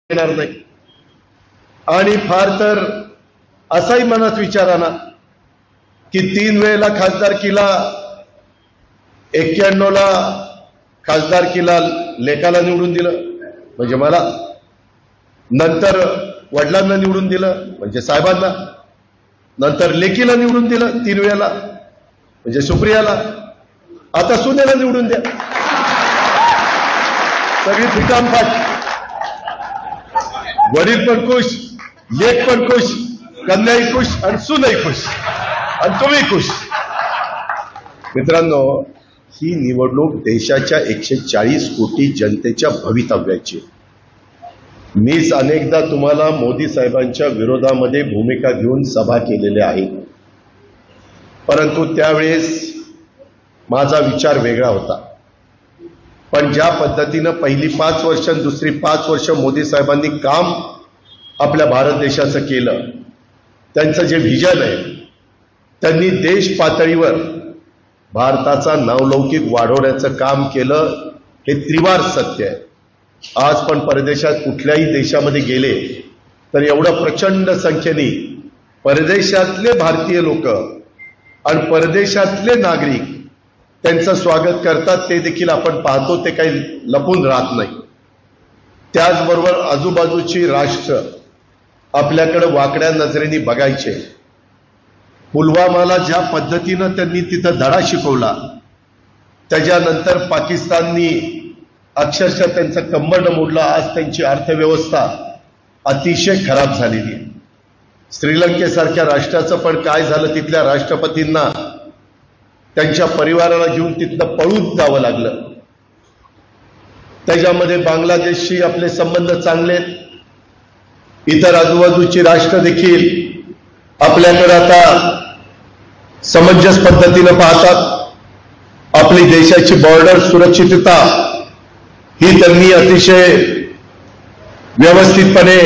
येणार नाही। आणि फार तर असाही मनात विचार आला की 3 वेळेला खासदारकीला 91 ला खासदारकीला लेकाला निवडून दिलं म्हणजे मला, नंतर वडिलांना निवडून दिलं म्हणजे साहेबांना, नंतर लेकीला निवडून दिलं 3 वेळेला म्हणजे सुप्रियाला, आता सुनेला निवडून द्या, सगळी फिटामफाट, वडील पण खुश, लेक पण खुश, कन्याही खुश आणि सुनही खुश आणि तुम्ही खुश। मित्रांनो, ही निवडणूक देशाच्या 140 कोटी जनतेच्या भवितव्याची। मीच अनेकदा तुम्हाला मोदी साहेबांच्या विरोधामध्ये भूमिका घेऊन सभा केलेल्या आहेत, परंतु त्यावेळेस माझा विचार वेगळा होता। पण ज्या पद्धतीनं पहिली 5 वर्ष आणि दुसरी 5 वर्ष मोदी साहेबांनी काम आपल्या भारत देशाचं केलं, त्यांचं जे व्हिजन आहे, त्यांनी देश पातळीवर भारताचा नावलौकिक वाढवण्याचं काम केलं, हे त्रिवार सत्य आहे। आज पण परदेशात कुठल्याही देशामध्ये गेले तर एवढं प्रचंड संख्येने परदेशातले भारतीय लोक आणि परदेशातले नागरिक त्यांचं स्वागत करतात, ते देखील आपण पाहतो, ते काही लपून राहत नाही। त्याचबरोबर आजूबाजूची राष्ट्र आपल्याकडे वाकड्या नजरेने बघायचे। पुलवामाला ज्या पद्धतीनं त्यांनी तिथं धडा शिकवला, त्याच्यानंतर पाकिस्ताननी अक्षरशः त्यांचं कंबरड मोडलं। आज त्यांची अर्थव्यवस्था अतिशय खराब झालेली आहे। श्रीलंकेसारख्या राष्ट्राचं पण काय झालं, तिथल्या राष्ट्रपतींना त्यांच्या परिवाराला घेऊन तिथलं पळून जावं लागलं। त्याच्यामध्ये बांगलादेशशी आपले संबंध चांगले, इतर आजूबाजूची राष्ट्र देखील आपल्याकडे आता समंजस पद्धतीनं पाहतात। आपली देशाची बॉर्डर सुरक्षितता ही त्यांनी अतिशय व्यवस्थितपणे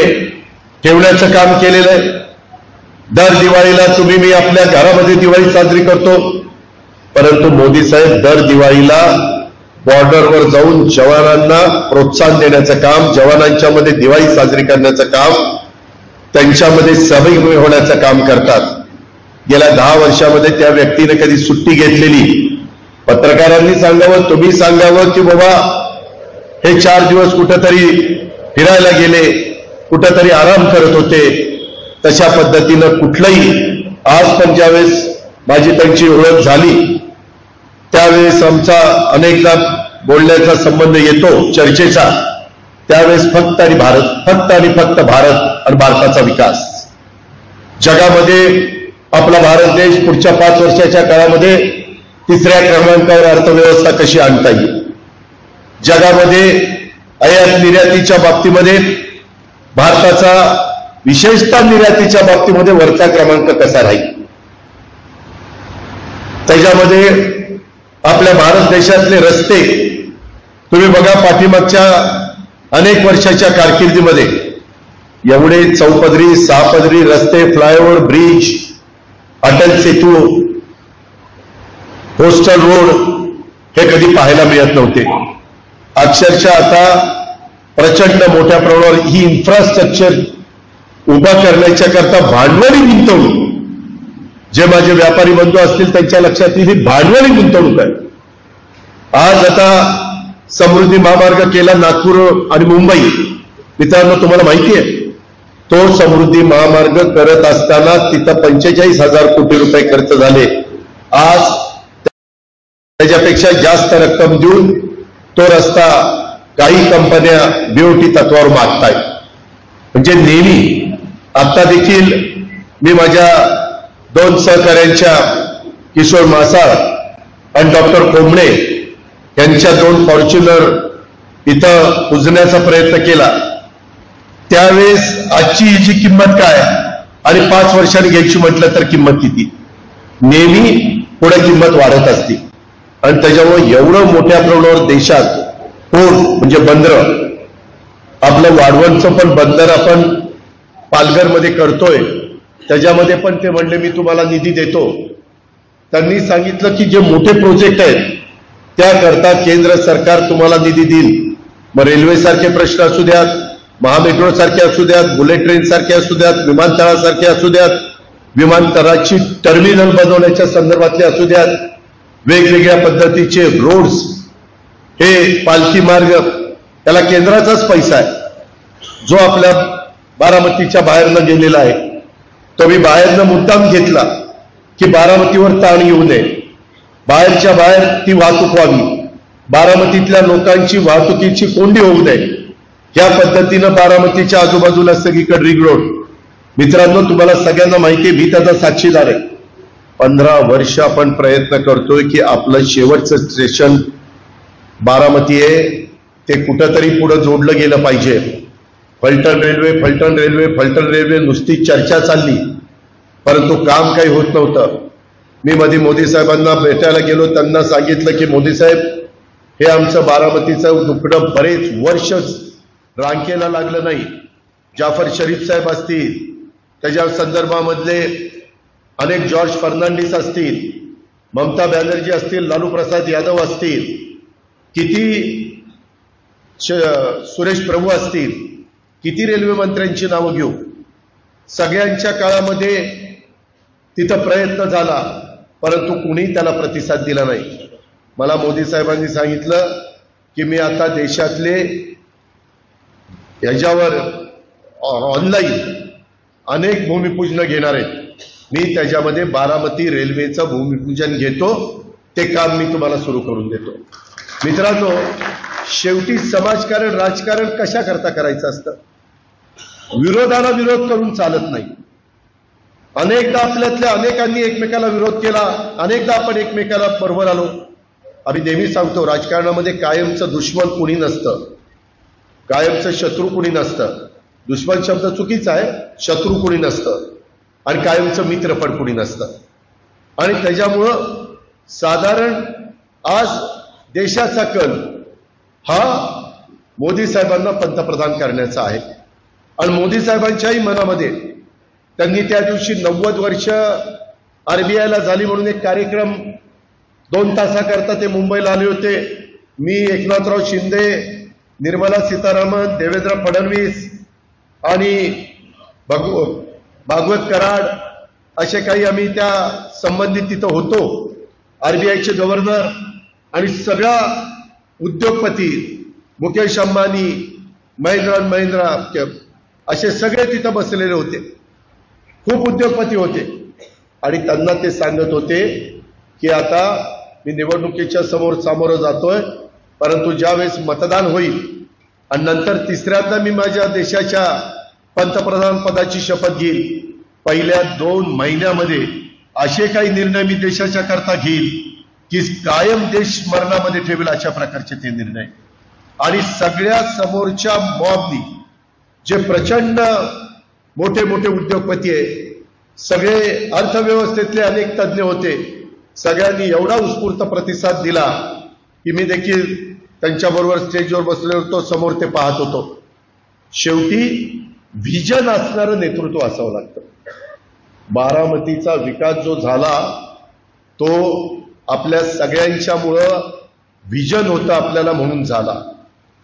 ठेवण्याचं काम केलेलं आहे। दर दिवाळीला तुम्ही मी आपल्या घरामध्ये दिवाळी साजरी करतो, परंतु मोदी साहेब दर दिवाळीला बॉर्डरवर जाऊन जवानांना प्रोत्साहन देण्याचं काम, जवानांच्या मध्ये दिवाळी साजरी करण्याचं काम, त्यांच्यामध्ये सहभागी होण्याचं काम करतात। गेल्या 10 वर्षामध्ये त्या व्यक्तीने कधी सुट्टी घेतलेली, पत्रकारांनी सांगावं, तुम्ही सांगावं की बाबा हे 4 दिवस कुठेतरी फिरायला गेले, कुठेतरी आराम करत होते, तशा पद्धतीनं कुठलंही। आज पण ज्यावेळेस माझी त्यांची ओळख झाली त्यावेळेस आमचा अनेकदा बोलण्याचा संबंध येतो, चर्चेचा, त्यावेळेस फक्त आणि भारत, फक्त आणि फक्त भारत आणि भारताचा विकास। जगामध्ये आपला भारत देश पुढच्या 5 वर्षाच्या काळामध्ये 3ऱ्या क्रमांकावर अर्थव्यवस्था कशी आणता येईल, जगामध्ये आयात निर्यातीच्या बाबतीमध्ये भारताचा विशेषतः निर्यातीच्या बाबतीमध्ये वरचा क्रमांक कसा राहील, त्याच्यामध्ये आपल्या भारत देशातले रस्ते तुम्ही बघा, पाठीमागच्या अनेक वर्षाच्या कारकिर्दीमध्ये एवढे 4 पदरी 6 पदरी रस्ते, flyover, bridge, Atal Setu, coastal road हे कधी पाहायला मिळत नव्हते। अक्षरशः आता प्रचंड मोठ्या प्रमाणावर ही इन्फ्रास्ट्रक्चर उभा करण्याच्या करता भांडवली गुंतवणूक, जे माझे व्यापारी बंधू असतील त्यांच्या लक्षात येईल, ही भांडवली गुंतवणूक आहे। आज आता समृद्धी महामार्ग केला नागपूर आणि मुंबई, मित्रांनो तुम्हाला माहिती आहे, तो समृद्धी महामार्ग करत असताना तिथं 45,000 कोटी रुपये खर्च झाले। आज त्याच्यापेक्षा जास्त रक्कम देऊन तो रस्ता काही कंपन्या बीओटी तत्वावर मागतायत। म्हणजे नेहमी, आता देखील मी माझ्या 2 सहकार्यांच्या, किशोर मासाळ आणि डॉक्टर कोंबणे यांच्या 2 फॉर्च्युनर इथं पुजण्याचा प्रयत्न केला। त्यावेळेस आजची हिची किंमत काय आणि 5 वर्षांनी घ्यायची म्हटलं तर किंमत किती, नेहमी पुढे किंमत वाढत असते। आणि त्याच्यामुळे एवढं मोठ्या प्रमाणावर देशात पोर्ट म्हणजे बंदर, आपलं वाढवणचं पण बंदर आपण पालघरमध्ये करतोय, त्याच्यामध्ये पण ते म्हणले मी तुम्हाला निधी देतो। त्यांनी सांगितलं की जे मोठे प्रोजेक्ट आहेत त्याकरता केंद्र सरकार तुम्हाला निधी देईल। मग रेल्वे सारखे प्रश्न असू द्यात, महामेट्रो सारखे असू द्यात, बुलेट ट्रेन सारखे असू द्यात, विमानतळासारखे असू द्यात, विमानतळाची टर्मिनल बनवण्याच्या संदर्भातले असू द्यात, वेगवेगळ्या पद्धतीचे रोड्स, हे पालखी मार्ग, त्याला केंद्राचाच पैसा आहे. जो आपल्या बारामतीच्या बाहेरनं गेलेला आहे तो मी बाहेरनं मुद्दाम घेतला की बारामतीवर ताण येऊ नये, बाहेरच्या बाहेर ती वाहतूक व्हावी, बारामतीतल्या लोकांची वाहतुकीची कोंडी होऊ नये. या पद्धतीनं बारामतीच्या आजूबाजूला सगळीकडे रिंग रोड. मित्रांनो, तुम्हाला सगळ्यांना माहिती आहे, मी त्याचा साक्षीदार आहे. 15 वर्ष आपण प्रयत्न करतोय की आपलं शेवटचं स्टेशन बारामती आहे ते कुठंतरी पुढे जोडलं गेलं पाहिजे. Phaltan railway, Phaltan railway, Phaltan railway नुसती चर्चा चालली, परंतु काम काही होत नव्हतं. मी मध्ये मोदी साहेबांना भेटायला गेलो, त्यांना सांगितलं की मोदी साहेब, हे आमचं बारामतीचं दुखणं बरेच वर्ष रांकेला लागलं नाही. जाफर शरीफ साहेब असतील, त्याच्या संदर्भामधले अनेक जॉर्ज फर्नांडिस असतील, ममता बॅनर्जी असतील, लालू प्रसाद यादव असतील, किती सुरेश प्रभू असतील, किती रेल्वे मंत्र्यांची नावं घेऊ. सगळ्यांच्या काळामध्ये तिथं प्रयत्न झाला, परंतु कुणी त्याला प्रतिसाद दिला नाही. मला मोदी साहेबांनी सांगितलं की मी आता देशातले याच्यावर ऑनलाईन अनेक भूमिपूजन घेणार आहेत. मी त्याच्यामध्ये बारामती रेल्वेचं भूमिपूजन घेतो, ते काम मी तुम्हाला सुरू करून देतो. मित्रांनो, शेवटी समाजकारण, राजकारण कशा करता करायचं असतं? विरोधाला विरोध करून चालत नाही. अनेकदा आपल्यातल्या अनेकांनी एकमेकाला विरोध केला, अनेकदा आपण एकमेकाला बरोबर आलो. आम्ही नेहमी सांगतो, राजकारणामध्ये कायमचं दुश्मन कुणी नसतं, कायमचं शत्रू कुणी नसतं. दुश्मन शब्द चुकीचा आहे, शत्रू कुणी नसतं, आणि कायमचं मित्र पण कुणी नसतं. आणि त्याच्यामुळं साधारण आज देशाचा कल हा मोदी साहेबांना पंतप्रधान करण्याचा आहे. आणि मोदी साहेबांच्याही मनामध्ये त्यांनी त्या दिवशी 90 वर्ष आरबीआयला झाली म्हणून एक कार्यक्रम 2 तासाकरता ते मुंबईला आले होते. मी, एकनाथराव शिंदे, निर्मला सीतारामन, देवेंद्र फडणवीस आणि भागवत कराड असे काही आम्ही त्या संबंधित तिथं होतो. आरबीआयचे गव्हर्नर आणि सगळा उद्योगपती, मुकेश अंबानी, महिंद्रा अँड महिंद्रा, असे सगळे तिथं बसलेले होते. खूप उद्योगपती होते आणि त्यांना ते सांगत होते की आता मी निवडणुकीच्या सामोरं जातोय, परंतु ज्यावेळेस मतदान होईल आणि नंतर तिसऱ्यांदा मी माझ्या देशाच्या पंतप्रधान पदाची शपथ घेईल, पहिल्या 2 महिन्यामध्ये असे काही निर्णय मी देशाच्या करता घेईल की कायम देश मरणामध्ये ठेवेल, अशा प्रकारचे ते निर्णय. आणि सगळ्या समोरच्या मॉबनी, जे प्रचंड मोठे मोठे उद्योगपती आहे, सगळे अर्थव्यवस्थेतले अनेक तज्ज्ञ होते, सगळ्यांनी एवढा उत्स्फूर्त प्रतिसाद दिला की मी देखील त्यांच्याबरोबर स्टेजवर बसलेलो होतो, समोर ते पाहत होतो. शेवटी व्हिजन असणारं नेतृत्व असावं लागतं. बारामतीचा विकास जो झाला तो आपल्या सगळ्यांच्यामुळं व्हिजन होतं आपल्याला म्हणून झाला.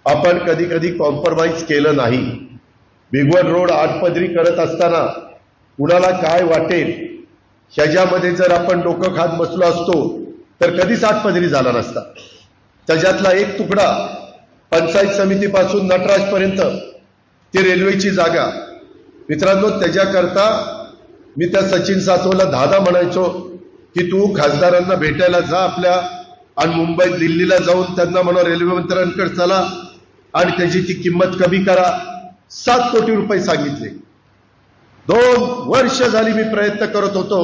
आपण कधी कधी कॉम्प्रोमाइज केलं नाही. भिगवण रोड 8 पदरी करत असताना कुणाला काय वाटेल ह्याच्यामध्ये जर आपण डोकं खात बसलो असतो तर कधीच 8 पदरी झाला नसता. त्याच्यातला एक तुकडा पंचायत समितीपासून नटराजपर्यंत ती रेल्वेची जागा. मित्रांनो, त्याच्याकरता मी त्या सचिन सातवला दादा म्हणायचो की तू खासदारांना भेटायला जा आपल्या, आणि मुंबईत दिल्लीला जाऊन त्यांना म्हणा रेल्वे मंत्र्यांकडे चला आणि त्याची ती किंमत कमी करा. 7 कोटी रुपये सांगितले. 2 वर्ष झाली मी प्रयत्न करत होतो.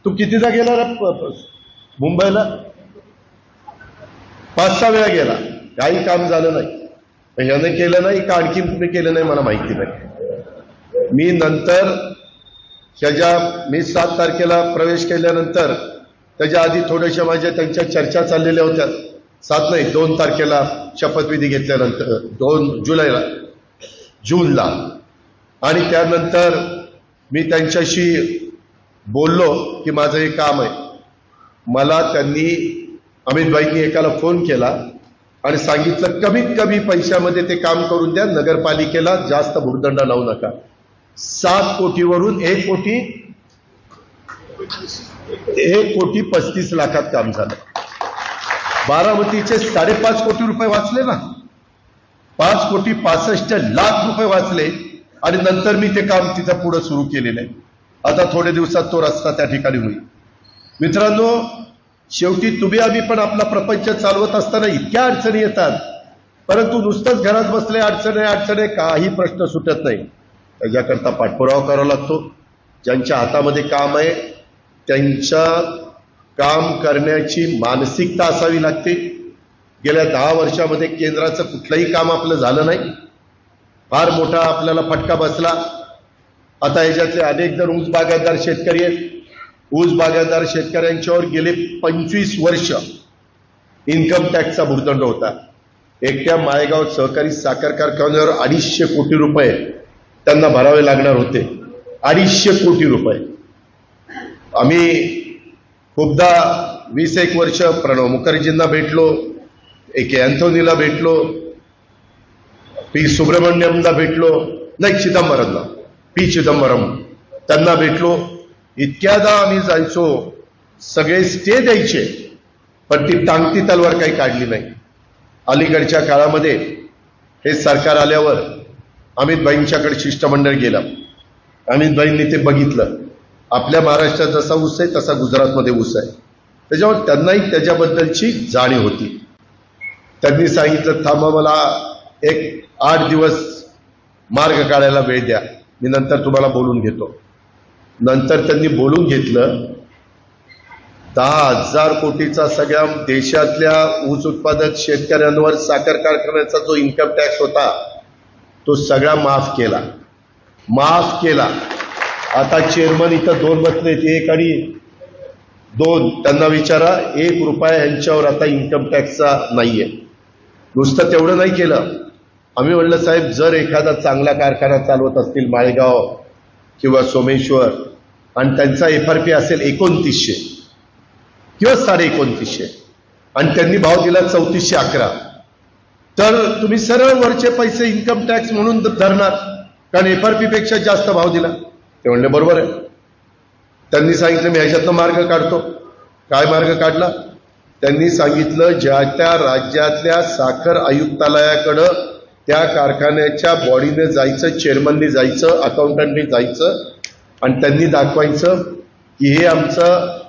तू कितीदा गेला रे मुंबईला? 5-6 वेळा गेला, काही काम झालं नाही. ह्याने केलं नाही का आणखी कुणी केलं नाही मला माहिती नाही. मी नंतर मी 7 तारखेला प्रवेश केल्यानंतर त्याच्या आधी थोड्याशा माझ्या त्यांच्या चर्चा चाललेल्या होत्या. 7 नाही 2 तारखेला शपथविधी घेतल्यानंतर 2 जूनला, आणि त्यानंतर मी त्यांच्याशी बोललो की माझं हे काम आहे. मला त्यांनी अमित भाईंनी एकाला फोन केला आणि सांगितलं कमीत कमी पैशामध्ये ते काम करून द्या, नगरपालिकेला जास्त भुर्दंड लावू नका. 7 कोटीवरून 1,35,00,000 काम झालं. बारामतीचे 5.5 कोटी रुपये वाचले ना, 5,65,00,000 रुपये वाचले. आणि नंतर मी ते काम तिथं पुढे सुरू केलेलं आहे. आता थोड्या दिवसात तो रस्ता त्या ठिकाणी होईल. मित्रांनो, शेवटी तुम्ही आम्ही पण आपला प्रपंच चालवत असताना इतक्या अडचणी येतात, परंतु नुसतंच घरात बसले अडचणी काही प्रश्न सुटत नाही. त्याच्याकरता पाठपुरावा करावा लागतो. ज्यांच्या हातामध्ये काम आहे त्यांच्या काम करण्याची मानसिकता असावी लागते. गेल्या 10 वर्षामध्ये केंद्राचं कुठलंही काम आपलं झालं नाही. फार मोठा आपल्याला फटका बसला. आता याच्यातले अनेक जण ऊस बागायतदार शेतकरी आहेत. ऊस बागायतदार शेतकऱ्यांच्यावर गेले 25 वर्ष इन्कम टॅक्सचा भुर्दंड होता. एकट्या माळेगाव सहकारी साखर कारखान्यावर 250 कोटी रुपये त्यांना भरावे लागणार होते. 250 कोटी रुपये. आम्ही खूपदा 20-1 वर्ष प्रणव मुखर्जींना भेटलो, एक अँथोनीला भेटलो, पी सुब्रमण्यमला भेटलो, नाही चिदंबरमला, पी चिदंबरम त्यांना भेटलो. इतक्यादा आम्ही जायचो, सगळे स्टे द्यायचे, पण ती टांगती तलवार काही काढली नाही. अलीकडच्या काळामध्ये हे सरकार आल्यावर अमितभाईंच्याकडे शिष्टमंडळ गेलं. अमितभाईंनी ते बघितलं. आपल्या महाराष्ट्रात जसा ऊस आहे तसा गुजरातमध्ये ऊस आहे. त्याच्यावर त्यांनाही त्याच्याबद्दलची जाणीव होती. त्यांनी सांगितलं, थांबा, मला एक 8 दिवस मार्ग काढायला वेळ द्या, मी नंतर तुम्हाला बोलून घेतो. नंतर त्यांनी बोलून घेतलं. 10,000 कोटीचा सगळ्या देशातल्या ऊस उत्पादक शेतकऱ्यांवर साखर कारखान्याचा जो इन्कम टॅक्स होता तो सगळा माफ केला. आता चेअरमन इथं 2 बसलेत, 1 आणि 2. त्यांना विचारा, 1 रुपया यांच्यावर आता इन्कम टॅक्सचा नाहीये. नुसतं तेवढं नाही केलं. आम्ही म्हणलं, साहेब, जर एखादा चांगला कारखाना चालवत असतील माळेगाव किंवा सोमेश्वर आणि त्यांचा FRP असेल 2900 किंवा 2950 आणि त्यांनी भाव दिला 3411, तर तुम्ही सरळ वरचे पैसे इन्कम टॅक्स म्हणून धरणार, कारण FRP पेक्षा जास्त भाव दिला. ते म्हणले बरोबर आहे. त्यांनी सांगितलं, मी ह्याच्यातनं मार्ग काढतो. काय मार्ग काढला? त्यांनी सांगितलं, ज्या त्या राज्यातल्या साखर आयुक्तालयाकडं त्या कारखान्याच्या बॉडीने जायचं, चेअरमननी जायचं, अकाउंटंटनी जायचं आणि त्यांनी दाखवायचं की हे आमचं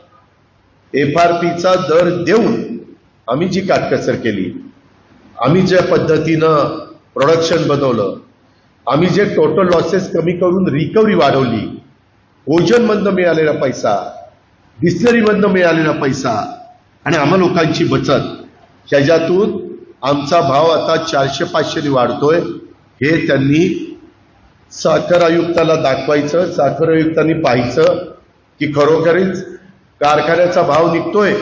FRPचा दर देऊन आम्ही जी काटकसर केली, आम्ही ज्या पद्धतीनं प्रोडक्शन बनवलं, आम्ही जे टोटल लॉसेस कमी करून रिकव्हरी वाढवली, ओझनमधनं मिळालेला पैसा, डिस्लरीमधनं मिळालेला पैसा आणि आम्हा लोकांची बचत, ह्याच्यातून आमचा भाव आता 400-500 वाढतोय. हे त्यांनी साखर आयुक्ताला दाखवायचं. साखर आयुक्तांनी पाहायचं की खरोखरीच कारखान्याचा भाव निघतोय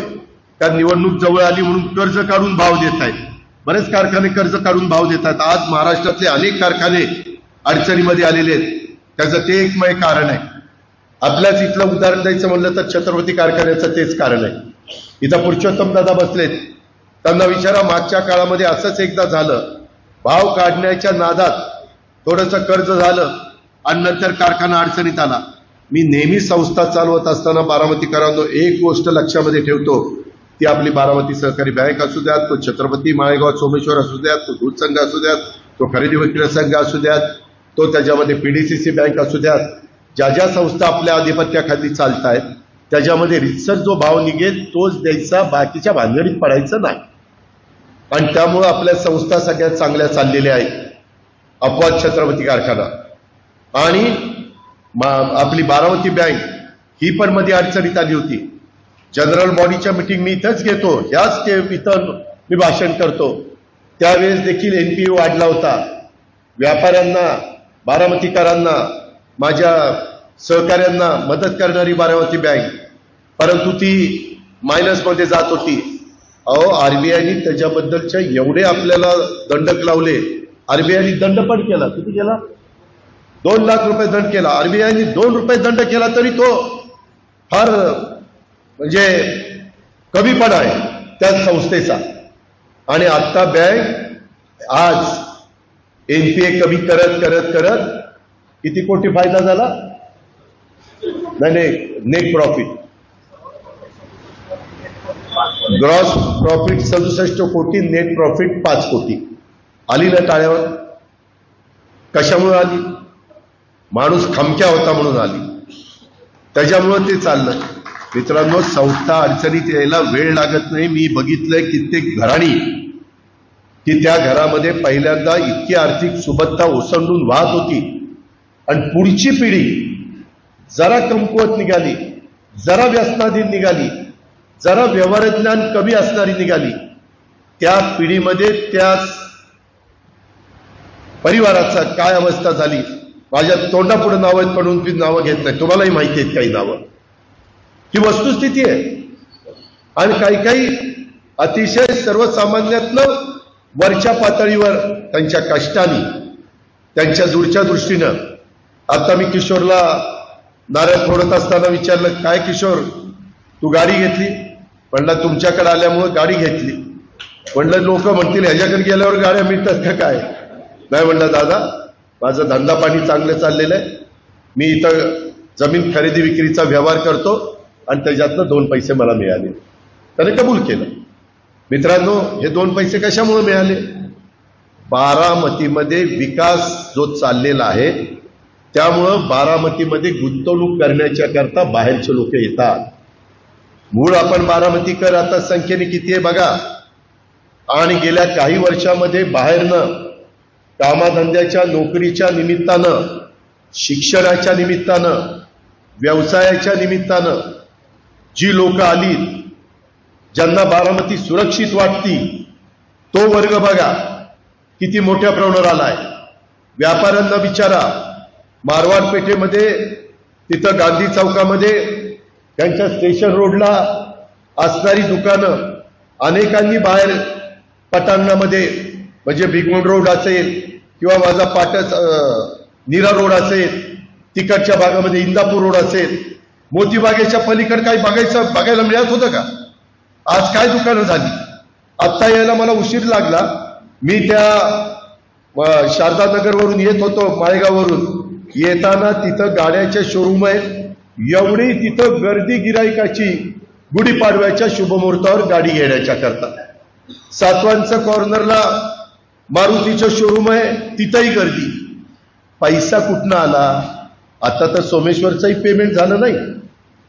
का निवडणूक जवळ आली म्हणून कर्ज काढून भाव देत आहेत. बरेच कारखाने कर्ज काढून भाव देत आहेत. आज महाराष्ट्रातले अनेक कारखाने अडचणीमध्ये आलेले आहेत. त्याचं ते एकमेव कारण आहे. आपल्याच इथलं उदाहरण द्यायचं म्हणलं तर छत्रपती कारखान्याचं तेच कारण आहे. इथं पुरुषोत्तम दादा बसलेत, त्यांना विचारा, मागच्या काळामध्ये असंच एकदा झालं. भाव काढण्याच्या नादात थोडंसं कर्ज झालं आणि नंतर कारखाना अडचणीत आला. मी नेहमी संस्था चालवत असताना बारामतीकरांनो एक गोष्ट लक्षामध्ये ठेवतो, ती आपली बारामती सहकारी बँक असू द्यात, तो छत्रपती माळेगाव सोमेश्वर असू द्यात, तो दूध संघ असू द्यात, तो खरेदी विक्री संघ असू द्यात, तो त्याच्यामध्ये PDCC बँक असू द्यात, ज्या ज्या संस्था आपल्या आधिपत्याखाली चालत आहेत त्याच्यामध्ये रितसर जो भाव निघेल तोच द्यायचा, बाकीच्या भानगडीत पडायचं नाही. आणि त्यामुळं आपल्या संस्था सगळ्यात चांगल्या चाललेल्या आहेत. अपवाद छत्रपती कारखाना आणि आपली बारामती बँक ही पण मध्ये अडचणीत आली होती. जनरल बॉडीच्या मीटिंग मी इथंच घेतो, ह्याच इथं मी भाषण करतो, त्यावेळेस देखील NPA वाढला होता. व्यापाऱ्यांना, बारामतीकरांना, माझ्या सहकाऱ्यांना मदत करणारी बारामती बँक, परंतु ती मायनसमध्ये जात होती. अहो, RBIने त्याच्याबद्दलच्या एवढे आपल्याला दंडक लावले. RBIने दंड पण केला. किती केला? 2 लाख रुपये दंड केला. RBIने 2 रुपये दंड केला तरी तो फार म्हणजे कमीपणा आहे त्या संस्थेचा. आणि आता बँक आज एनपीए कमी करत करत करत किती कोटी फायदा झाला? नाही, नेट प्रॉफिट, ग्रॉस प्रॉफिट 67 कोटी, नेट प्रॉफिट 5 कोटी. आली ना टाळ्यावर? कशामुळे आली? माणूस खमक्या होता म्हणून आली, त्याच्यामुळं ते चाललं. मित्रांनो, संस्था अडचणीत यायला वेळ लागत नाही. मी बघितलंय कित्येक घराणी की त्या घरामध्ये पहिल्यांदा इतकी आर्थिक सुबत्ता ओसंडून वाहत होती आणि पुढची पिढी जरा कमकुवत निघाली, जरा व्यसनाधीन निघाली, जरा व्यवहार ज्ञान कमी असणारी निघाली. त्या पिढीमध्ये त्या परिवाराचा काय अवस्था झाली? माझ्या तोंडापुढे नावं आहेत म्हणून मी नावं घेत नाही, तुम्हालाही माहिती आहेत काही नावं. ही वस्तुस्थिती आहे. आणि काही काही अतिशय सर्वसामान्यातनं वरच्या पातळीवर त्यांच्या कष्टाने, त्यांच्या दूरच्या दृष्टीनं. आता मी किशोरला नारळ फोडत असताना विचारलं, काय किशोर तू गाडी घेतली? म्हणलं तुमच्याकडे आल्यामुळं गाडी घेतली. म्हणलं लोक म्हणतील ह्याच्याकडे गेल्यावर गाड्या मिळतात का काय? नाही म्हणलं दादा, माझं धंदा पाणी चांगलं चाललेलं आहे. मी इथं जमीन खरेदी विक्रीचा व्यवहार करतो आणि त्याच्यातनं 2 पैसे मला मिळाले. त्याने कबूल केलं. मित्रांनो, हे 2 पैसे कशामुळे मिळाले? बारामतीमध्ये विकास जो चाललेला आहे त्यामुळं बारामतीमध्ये गुंतवणूक करण्याच्या करता बाहेरचे लोक येतात. मूळ आपण बारामतीकर आता संख्येने किती आहे बघा. आणि गेल्या काही वर्षामध्ये बाहेरनं कामाधंद्याच्या, नोकरीच्या निमित्तानं, शिक्षणाच्या निमित्तानं, व्यवसायाच्या निमित्तानं जी लोक आली, ज्यांना बारामती सुरक्षित वाटती, तो वर्ग बघा किती मोठ्या प्रमाणावर आलाय. व्यापाऱ्यांना विचारा, मारवाड पेठेमध्ये, तिथं गांधी चौकामध्ये, त्यांच्या स्टेशन रोडला असणारी दुकानं अनेकांनी बाहेर पटांगणामध्ये, म्हणजे भिगवण रोड असेल किंवा माझा पाटस नीरा रोड असेल, तिकडच्या भागामध्ये इंदापूर रोड असेल, मोतीबागेच्या पलीकडे काही बघायला मिळत होतं का? आज काय दुकानं झाली? आत्ता यायला मला उशीर लागला. मी त्या शारदानगरवरून येत होतो, माळेगाववरून येताना तिथं गाड्याचे शोरूम आहेत. एवढी तिथं गर्दी गिराईकाची गुढीपाडव्याच्या शुभमुहूर्तावर गाडी घेण्याच्या करता. सातवांचं कॉर्नरला मारुतीचं शोरूम आहे, तिथंही गर्दी. पैसा कुठनं आला? आता तर सोमेश्वरचंही पेमेंट झालं नाही,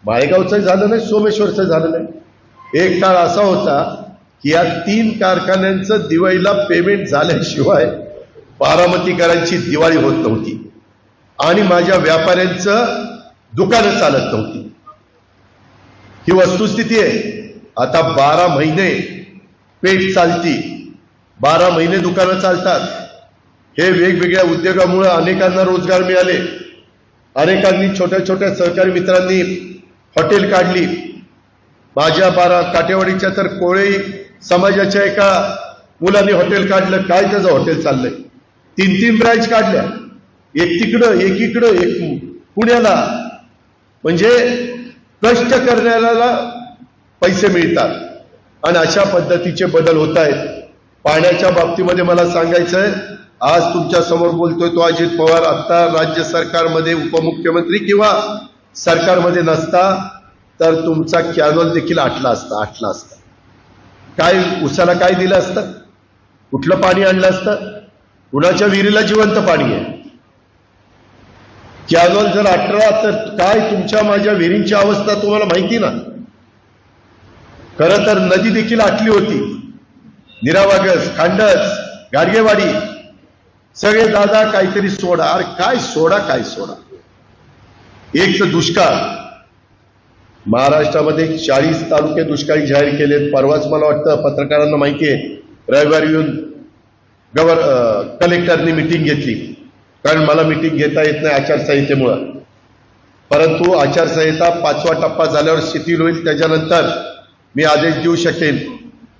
माळेगावचंही झालं नाही, सोमेश्वरचं झालं नाही. एक काळ असा होता की या 3 कारखान्यांचं दिवाळीला पेमेंट झाल्याशिवाय बारामतीकरांची दिवाळी होत नव्हती आणि माझ्या व्यापाऱ्यांचं दुकानं चालत नव्हती. ही वस्तुस्थिती आहे. आता 12 महिने पेठ चालती, 12 महिने दुकानं चालतात. हे वेगवेगळ्या उद्योगामुळे अनेकांना रोजगार मिळाले. अनेकांनी, छोट्या छोट्या सहकारी मित्रांनी हॉटेल काढली. माझ्या काटेवाडीच्या तर कोळी समाजाच्या एका मुलांनी हॉटेल काढलं. काय त्याचं हॉटेल चाललंय? 3 ब्रँच काढल्या, एक तिकडं, एक इकडं, एक पुण्याला. म्हणजे कष्ट करणाऱ्याला पैसे मिळतात आणि अशा पद्धतीचे बदल होत आहेत. पाण्याच्या बाबतीमध्ये मला सांगायचं आहे, आज तुमच्या समोर बोलतोय तो अजित पवार. आता राज्य सरकारमध्ये उपमुख्यमंत्री किंवा सरकारमध्ये नसता तर तुमचा कॅनॉल देखील आटला असता. काय उसाला काय दिलं असतं? कुठलं पाणी आणलं असतं? कुणाच्या विहिरीला जिवंत पाणी आहे. कॅनॉल जर आटला तर काय तुमच्या माझ्या विहिरींची अवस्था तुम्हाला माहिती ना. खरं तर नदी देखील आटली होती. निरावागस, खांडस, गाडगेवाडी, सगळे दादा काहीतरी सोडा. अरे काय सोडा, काय सोडा. एक तर दुष्काळ. महाराष्ट्रामध्ये 40 तालुके दुष्काळी जाहीर केलेत. परवाच मला वाटतं पत्रकारांना माहिती आहे, रविवारी येऊन कलेक्टरनी मिटिंग घेतली. कारण मला मिटिंग घेता येत नाही आचारसंहितेमुळं. परंतु आचारसंहिता 5वा टप्पा झाल्यावर शिथिल होईल, त्याच्यानंतर मी आदेश देऊ शकेन.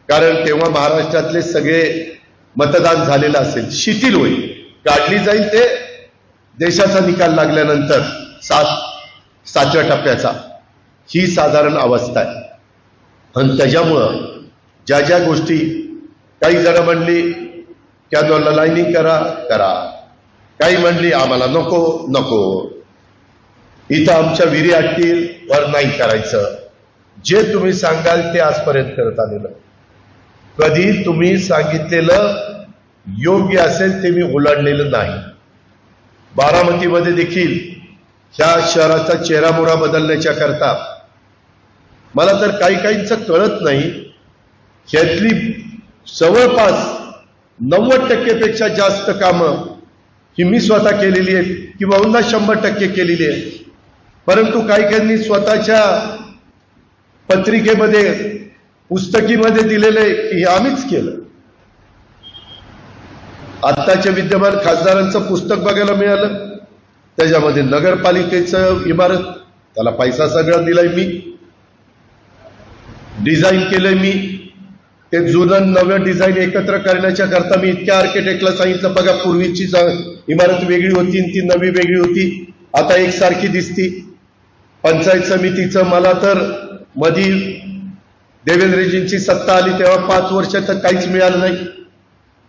कारण तेव्हा महाराष्ट्रातले सगळे मतदान झालेलं असेल, शिथिल होईल. काढली जाईल ते देशाचा निकाल लागल्यानंतर 7व्या टप्प्याचा. ही साधारण अवस्था आहे. आणि त्याच्यामुळं ज्या ज्या गोष्टी काही जण म्हणली कॅनॉलला लाईनिंग करा करा, काही म्हणली आम्हाला नको नको, इथं आमच्या विहिरी आटतील वर नाही करायचं. जे तुम्ही सांगाल ते आजपर्यंत करत आलेलं. कधी तुम्ही सांगितलेलं योग्य असेल ते मी ओलांडलेलं नाही. बारामतीमध्ये देखील ह्या शहराचा चेहरामोहरा बदलण्याच्या करता मला तर काही काहींचं कळत नाही, ह्यातली जवळपास 90% पेक्षा जास्त कामं ही मी स्वतः केलेली आहेत किंवा 100% केलेली आहेत. परंतु काही काहींनी स्वतःच्या पत्रिकेमध्ये पुस्तकीमध्ये दिलेले की हे आम्हीच केलं. आत्ताच्या विद्यमान खासदारांचं पुस्तक बघायला मिळालं, त्याच्यामध्ये नगरपालिकेचं इमारत, त्याला पैसा सगळा दिलाय मी, डिझाईन केलंय मी, ते जुनं नवं डिझाईन एकत्र करण्याच्या करता मी इतक्या आर्किटेक्टला सांगितलं, बघा पूर्वीची इमारत वेगळी होती ती नवी वेगळी होती, आता एकसारखी दिसती. पंचायत समितीचं मला तर मधी देवेंद्रजींची सत्ता आली तेव्हा 5 वर्ष तर काहीच मिळालं नाही.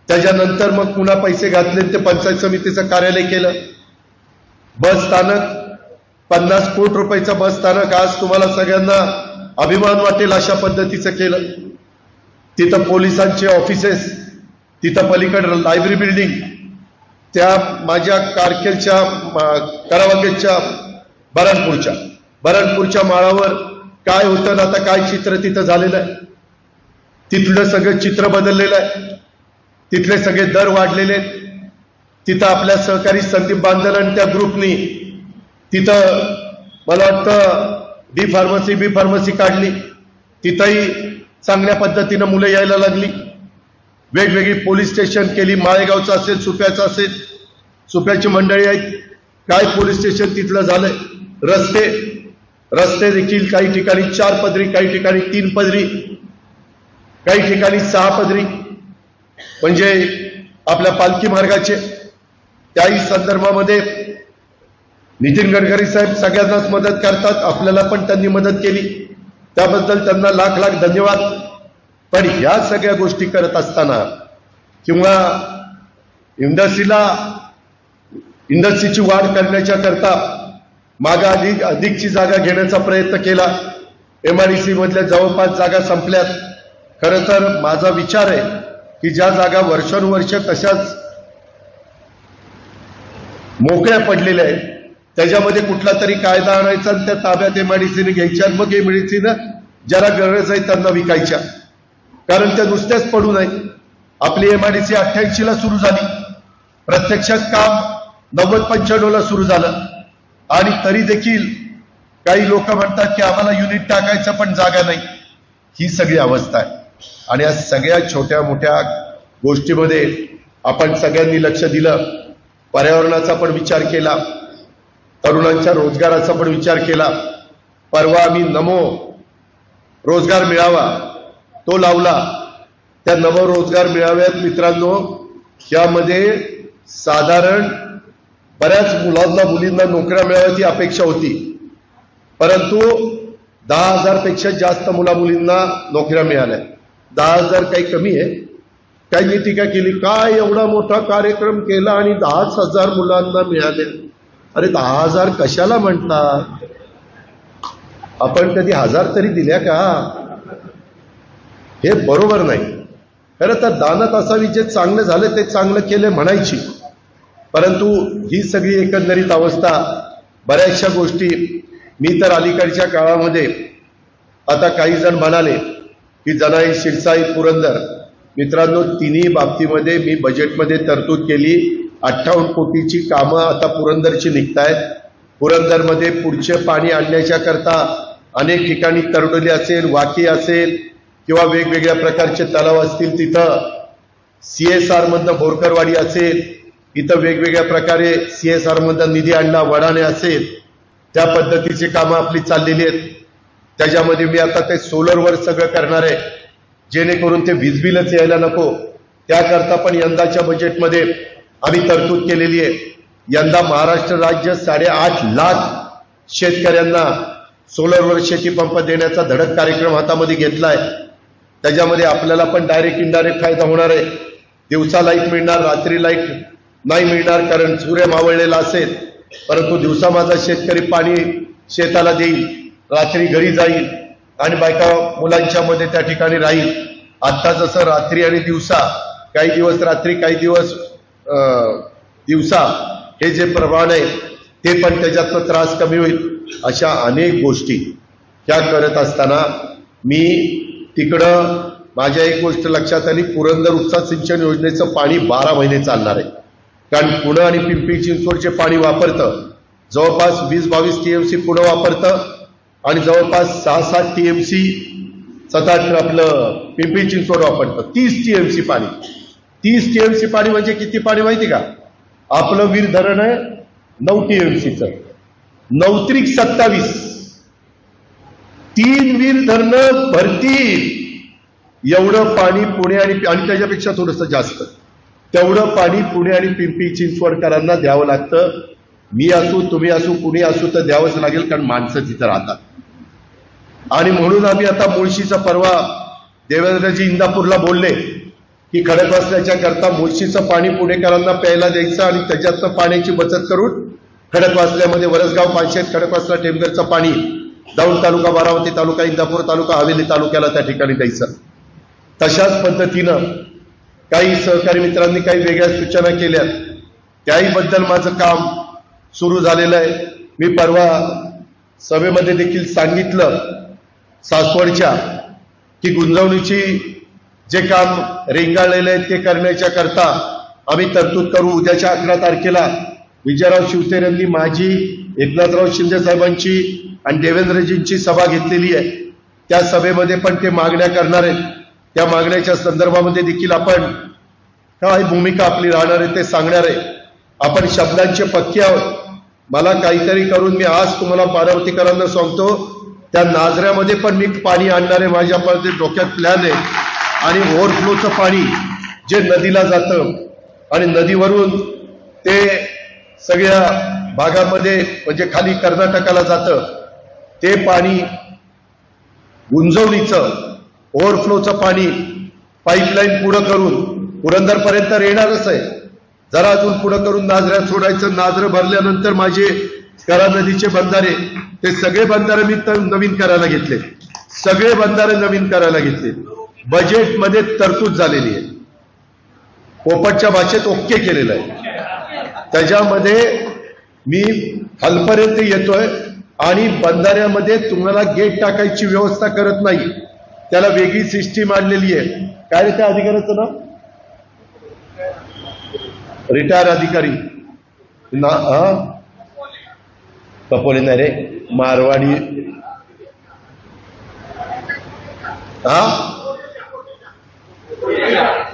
त्याच्यानंतर मग पुन्हा पैसे घातले, ते पंचायत समितीचं कार्यालय केलं. बस स्थानक 50 कोटी रुपयाचं बस स्थानक आज तुम्हाला सगळ्यांना अभिमान वाटेल अशा पद्धतीचं केलं. तिथं पोलिसांचे ऑफिसेस, तिथं पलीकडे लायब्ररी बिल्डिंग, त्या माझ्या कारकेलच्या करावागेच्या बरणपूरच्या माळावर काय होतं आता काय चित्र तिथं झालेलं आहे. तिथलं सगळं चित्र बदललेलं आहे, तिथले सगळे दर वाढलेले आहेत. तिथं आपल्या सहकारी संदीप बांदल आणि त्या ग्रुपनी तिथं मला वाटतं डी फार्मसी बी फार्मसी काढली, तिथंही चांगल्या पद्धतीनं मुलं यायला लागली. वेगवेगळी पोलीस स्टेशन केली, माळेगावचं असेल, सुप्याचं असेल, सुप्याची मंडळी आहेत, काय पोलीस स्टेशन तिथलं झालंय. रस्ते देखील काही ठिकाणी 4 पदरी, काही ठिकाणी 3 पदरी, काही ठिकाणी 6 पदरी, म्हणजे आपल्या पालखी मार्गाचे. त्याही संदर्भामध्ये नितीन गडकरी साहेब सगळ्यांनाच मदत करतात, आपल्याला पण त्यांनी मदत केली, त्याबद्दल त्यांना लाख लाख धन्यवाद. पण ह्या सगळ्या गोष्टी करत असताना किंवा इंडस्ट्रीची वाढ करण्याच्या करता मागा अधिकची जागा घेण्याचा प्रयत्न केला. MIDC मधल्या जवळपास जागा संपल्यात. खरं तर माझा विचार आहे की ज्या जागा वर्षानुवर्ष तशाच मोकळ्या पडलेल्या आहेत त्याच्यामध्ये कुठला तरी कायदा आणायचा आणि त्या ताब्यात MIDCने घ्यायच्या, मग MIDCनं ज्याला गरज आहे त्यांना विकायच्या, कारण त्या नुसत्याच पडू नये. आपली MIDC 88ला सुरू झाली, प्रत्यक्षात काम 90-95ला सुरू झालं आणि तरी देखील काही लोक म्हणतात की आम्हाला युनिट टाकायचं पण जागा नाही. ही सगळी अवस्था आहे. आणि या सगळ्या छोट्या मोठ्या गोष्टीमध्ये आपण सगळ्यांनी लक्ष दिलं, पर्यावरणाचा पण विचार केला, तरुणांच्या रोजगाराचा पण विचार केला. परवा आम्ही नमो रोजगार मेळावा तो लावला. त्या नमो रोजगार मेळाव्यात मित्रांनो यामध्ये साधारण बऱ्याच मुलांना मुलींना नोकऱ्या मिळाव्याची अपेक्षा होती, परंतु 10,000 पेक्षा जास्त मुलींना नोकऱ्या मिळाल्या. 10,000 काही कमी आहे. काही टीका केली, काय एवढा मोठा कार्यक्रम केला आणि 10,000 मुलांना मिळाले. अरे 10,000 कशाला म्हणतात? आपण कधी 1000 तरी दिल्या का? हे बरोबर नाही. खरं तर दानत असावी, जे चांगलं झालं ते चांगलं केलं म्हणायची, परंतु ही सगळी एकंदरीत अवस्था, बऱ्याचशा गोष्टी मी तर अलीकडच्या काळामध्ये, आता काही जण म्हणाले की जनाई, शिरसाई, पुरंदर, मित्रांनो तिन्ही बाबतीमध्ये मी बजेटमध्ये तरतूद केली. 58 कोटीची कामं आता पुरंदरची निघतायत. पुरंदरमध्ये पुढचे पाणी आणण्याच्या करता अनेक ठिकाणी तरडोली असेल, वाकी असेल किंवा वेगवेगळ्या प्रकारचे तलाव असतील, तिथं CSR मधनं बोरकरवाडी असेल, इथं वेगवेगळ्या प्रकारे CSR मधनं निधी आणला, वडाणे असेल, त्या पद्धतीची कामं आपली चाललेली आहेत. त्याच्यामध्ये मी आता ते सोलरवर सगळं करणार आहे, जेणेकरून ते वीज बिलच यायला नको. त्याकरता पण यंदाच्या बजेटमध्ये आम्ही तरतूद केलेली आहे. यंदा महाराष्ट्र राज्य 8.5 लाख शेतकऱ्यांना सोलरवर शेती पंप देण्याचा धडक कार्यक्रम हातामध्ये घेतलाय. त्याच्यामध्ये आपल्याला पण डायरेक्ट इनडायरेक्ट फायदा होणार आहे. दिवसा लाईट मिळणार, रात्री लाईट नाही मिळणार कारण सूर्य मावळलेला असेल. परंतु दिवसा माझा शेतकरी पाणी शेताला देईल, रात्री घरी जाईल आणि बायका मुलांच्या मध्ये त्या ठिकाणी राहील. आता जसं रात्री आणि दिवसा, काही दिवस रात्री काही दिवस दिवसा, हे जे प्रमाण आहे ते पण त्याच्यातनं त्रास कमी होईल. अशा अनेक गोष्टी ह्या करत असताना मी तिकडं माझ्या एक गोष्ट लक्षात आली, पुरंदर उपसा सिंचन योजनेचं पाणी 12 महिने चालणार आहे. कारण पुणे आणि पिंपरी चिंचवडचे पाणी वापरतं, जवळपास 20-22 TMC पुणे वापरतं आणि जवळपास 6-7 TMC आपलं पिंपरी चिंचवड वापरतं. 30 TMC पाणी. 30 TMC पाणी म्हणजे किती पाणी माहिती का? आपलं वीर धरण आहे 9 TMCचं, 9 27, 3 वीर धरणं भरतील एवढं पाणी पुणे आणि त्याच्यापेक्षा थोडंसं जास्त, तेवढं पाणी पुणे आणि पिंपरी चिंचवडकरांना द्यावं लागतं. मी असू, तुम्ही असू, कुणी असू तर द्यावंच लागेल, कारण माणसं तिथं राहतात. आणि म्हणून आम्ही आता मुळशीचा परवा देवेंद्रजी इंदापूरला बोलले की खडकवासल्याच्या करता मुळशीचं पाणी पुणेकरांना प्यायला द्यायचं आणि त्याच्यातनं पाण्याची बचत करून खडकवासल्यामध्ये वरसगाव, पानशेत, खडकवासला, टेमघरचं पाणी दौंड तालुका, बारामती तालुका, इंदापूर तालुका, हवेली तालुक्याला त्या ठिकाणी द्यायचं. तशाच पद्धतीनं काही सहकारी मित्रांनी काही वेगळ्या सूचना केल्या, त्याही बद्दल माझं काम सुरू झालेलं आहे. मी परवा सभेमध्ये देखील सांगितलं सासवडच्या की गुंजवणुकीची जे काम रेंगाळलेले आहे ते करण्याच्या करता आम्ही तरतूद करू. उद्याच्या 11 तारखेला विजयराव शिवसेनेंनी माझी, एकनाथराव शिंदे साहेबांची आणि देवेंद्रजींची सभा घेतलेली आहे. त्या सभेमध्ये पण ते मागण्या करणार आहेत. त्या मागण्याच्या संदर्भामध्ये देखील आपण काय भूमिका आपली राहणार आहे ते सांगणार आहे. आपण शब्दांचे पक्के आहोत. मला काहीतरी करून मी आज तुम्हाला बारामतीकरांना सांगतो, त्या नाझऱ्यामध्ये पण मी पाणी आणणार आहे. माझ्या डोक्यात प्लॅन आहे. आणि ओव्हरफ्लोचं पाणी जे नदीला जातं आणि नदीवरून ते सगळ्या भागामध्ये म्हणजे खाली कर्नाटकाला जातं, ते पाणी गुंजवणीचं ओव्हरफ्लोचं पाणी पाईपलाईन पुढं करून पुरंदरपर्यंत येणारच आहे. जरा अजून पुढं करून नाझऱ्यात सोडायचं. नाझरं भरल्यानंतर माझे करा नदीचे बंधारे, ते सगळे बंधारे मी नवीन करायला घेतले. सगळे बंधारे नवीन करायला घेतले. बजेटमध्ये तरतूद झालेली आहे. पोपटच्या भाषेत ओके केलेलं आहे. त्याच्यामध्ये मी खालपर्यंत येतोय आणि बंधाऱ्यामध्ये तुम्हाला गेट टाकायची व्यवस्था करत नाही. त्याला वेगळी सिस्टीम आणलेली आहे. काय रे त्या अधिकाऱ्याचं नाव? रिटायर अधिकारी ना, कपोले नाही रे, मारवाडी.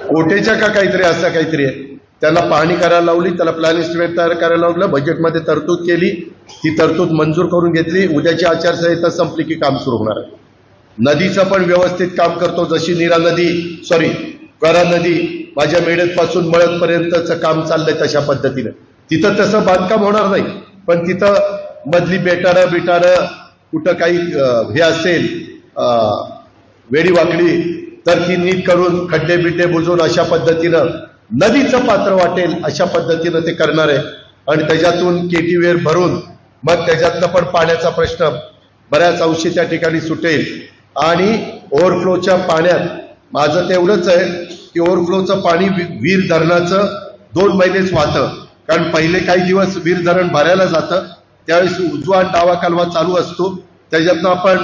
कोटेच्या का काहीतरी असं काहीतरी आहे. त्याला पाहणी करायला लावली, त्याला प्लॅन एस्टिमेट तयार करायला लावलं, बजेटमध्ये तरतूद केली, ती तरतूद मंजूर करून घेतली. उद्याची आचारसंहिता संपली की काम सुरू होणार आहे. नदीचं पण व्यवस्थित काम करतो. जशी नीरा नदी, करा नदी माझ्या मेळ्यापासून मळदपर्यंतचं काम चाललंय तशा पद्धतीनं. तिथं तसं बांधकाम होणार नाही, पण तिथं मधली बिटारं कुठं काही हे असेल वेडी वाकडी तर ती नीट करून खड्डे बिड्डे बुजवून अशा पद्धतीनं नदीचं पात्र वाटेल अशा पद्धतीनं ते करणार आहे. आणि त्याच्यातून केटीवेर भरून मग त्याच्यातनं पण पाण्याचा प्रश्न बऱ्याच अंशी त्या ठिकाणी सुटेल. आणि ओव्हरफ्लोच्या पाण्यात माझं तेवढंच आहे की ओव्हरफ्लोचं पाणी वीर धरणाचं 2 महिनेच वाहतं. कारण पहिले काही दिवस वीर धरण भरायला जातं, त्यावेळेस उजवा आणि डावा कालवा चालू असतो. त्याच्यातनं आपण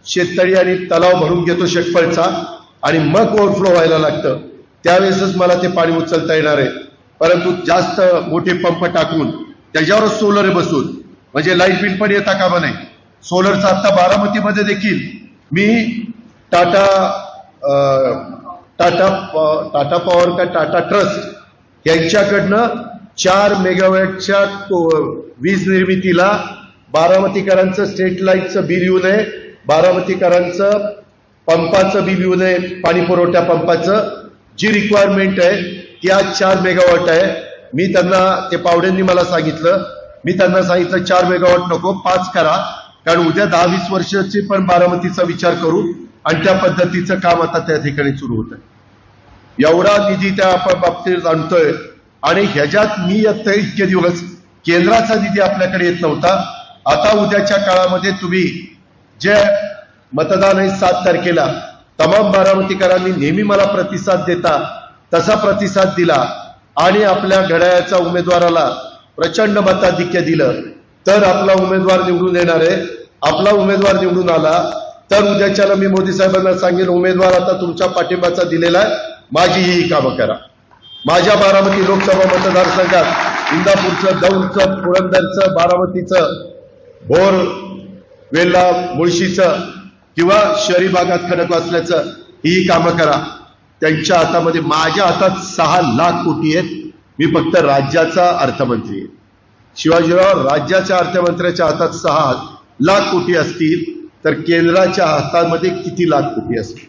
शेततळी आणि तलाव भरून घेतो शेतफळचा आणि मग ओव्हरफ्लो व्हायला लागतं. त्यावेळेसच मला ते पाणी उचलता येणार आहे. परंतु जास्त मोठे पंप टाकून त्याच्यावरच सोलर बसून म्हणजे लाईट बिल पण येता कामा नाही. सोलरचा आता बारामतीमध्ये देखील मी टाटा पॉवर का टाटा ट्रस्ट यांच्याकडनं 4 मेगावॅटच्या वीज निर्मितीला बारामतीकरांचं स्ट्रीट लाईटचं बिल येऊ नये, बारामतीकरांचं पंपाचं बिल येऊ नये, पाणी पुरवठ्या पंपाचं जी रिक्वायरमेंट आहे ती आज 4 मेगावॉट आहे. मी त्यांना, ते पावड्यांनी मला सांगितलं, मी त्यांना सांगितलं 4 मेगावॉट नको 5 करा, कारण उद्या 10-20 वर्षाची पण बारामतीचा विचार करू. आणि त्या पद्धतीचं काम आता त्या ठिकाणी सुरू होत आहे। एवढा निधी त्या आपण बाबतीत आणतोय आणि ह्याच्यात मी आता इतके दिवस केंद्राचा निधी आपल्याकडे येत नव्हता। आता उद्याच्या काळामध्ये तुम्ही जे मतदान आहे 7 तारखेला तमाम बारामतीकरांनी नेहमी मला प्रतिसाद देता तसा प्रतिसाद दिला आणि आपल्या घड्याळाच्या उमेदवाराला प्रचंड मताधिक्य दिलं तर आपला उमेदवार निवडून येणार आहे। आपला उमेदवार निवडून आला तर उद्याच्याला मी मोदी साहेबांना सांगेन उमेदवार आता तुमच्या पाठिंबाचा दिलेला आहे, माझी ही कामं करा। माझ्या बारामती लोकसभा मतदारसंघात इंदापूरचं, दौंडचं, पुरंदरचं, बारामतीचं, भोर, वेल्हा, मुळशीचं किंवा शहरी भागात खडकवासल्याचं ही कामं करा। त्यांच्या हातामध्ये, माझ्या हातात 6 लाख कोटी आहेत। मी फक्त राज्याचा अर्थमंत्री आहे। शिवाजीराव राज्याच्या अर्थमंत्र्याच्या हातात 6 लाख कोटी असतील तर केंद्राच्या हातामध्ये किती लाख कोटी असतील?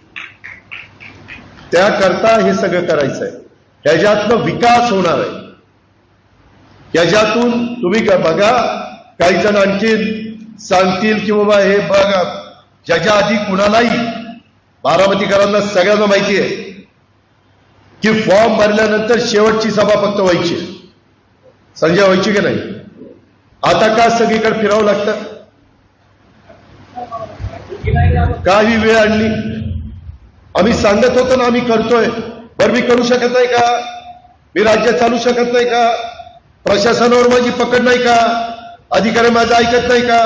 त्याकरता हे सगळं करायचं आहे। ह्याच्यातनं विकास होणार आहे। ह्याच्यातून तुम्ही बघा, काही जण आणखी सांगतील की बाबा हे बघा, ज्याच्या आधी कुणालाही बारामतीकरांना सगळ्यांना माहिती आहे की फॉर्म भरल्यानंतर शेवटची सभा फक्त व्हायची, संजय व्हायची की नाही? आता का सगळीकडे फिरावं लागतं? काही वेळ आणली, आम्ही सांगत होतो ना आम्ही करतोय, बरं मी करू शकत नाही का? मी राज्य चालू शकत नाही का? प्रशासनावर माझी पकड नाही का? अधिकारी माझं ऐकत नाही का?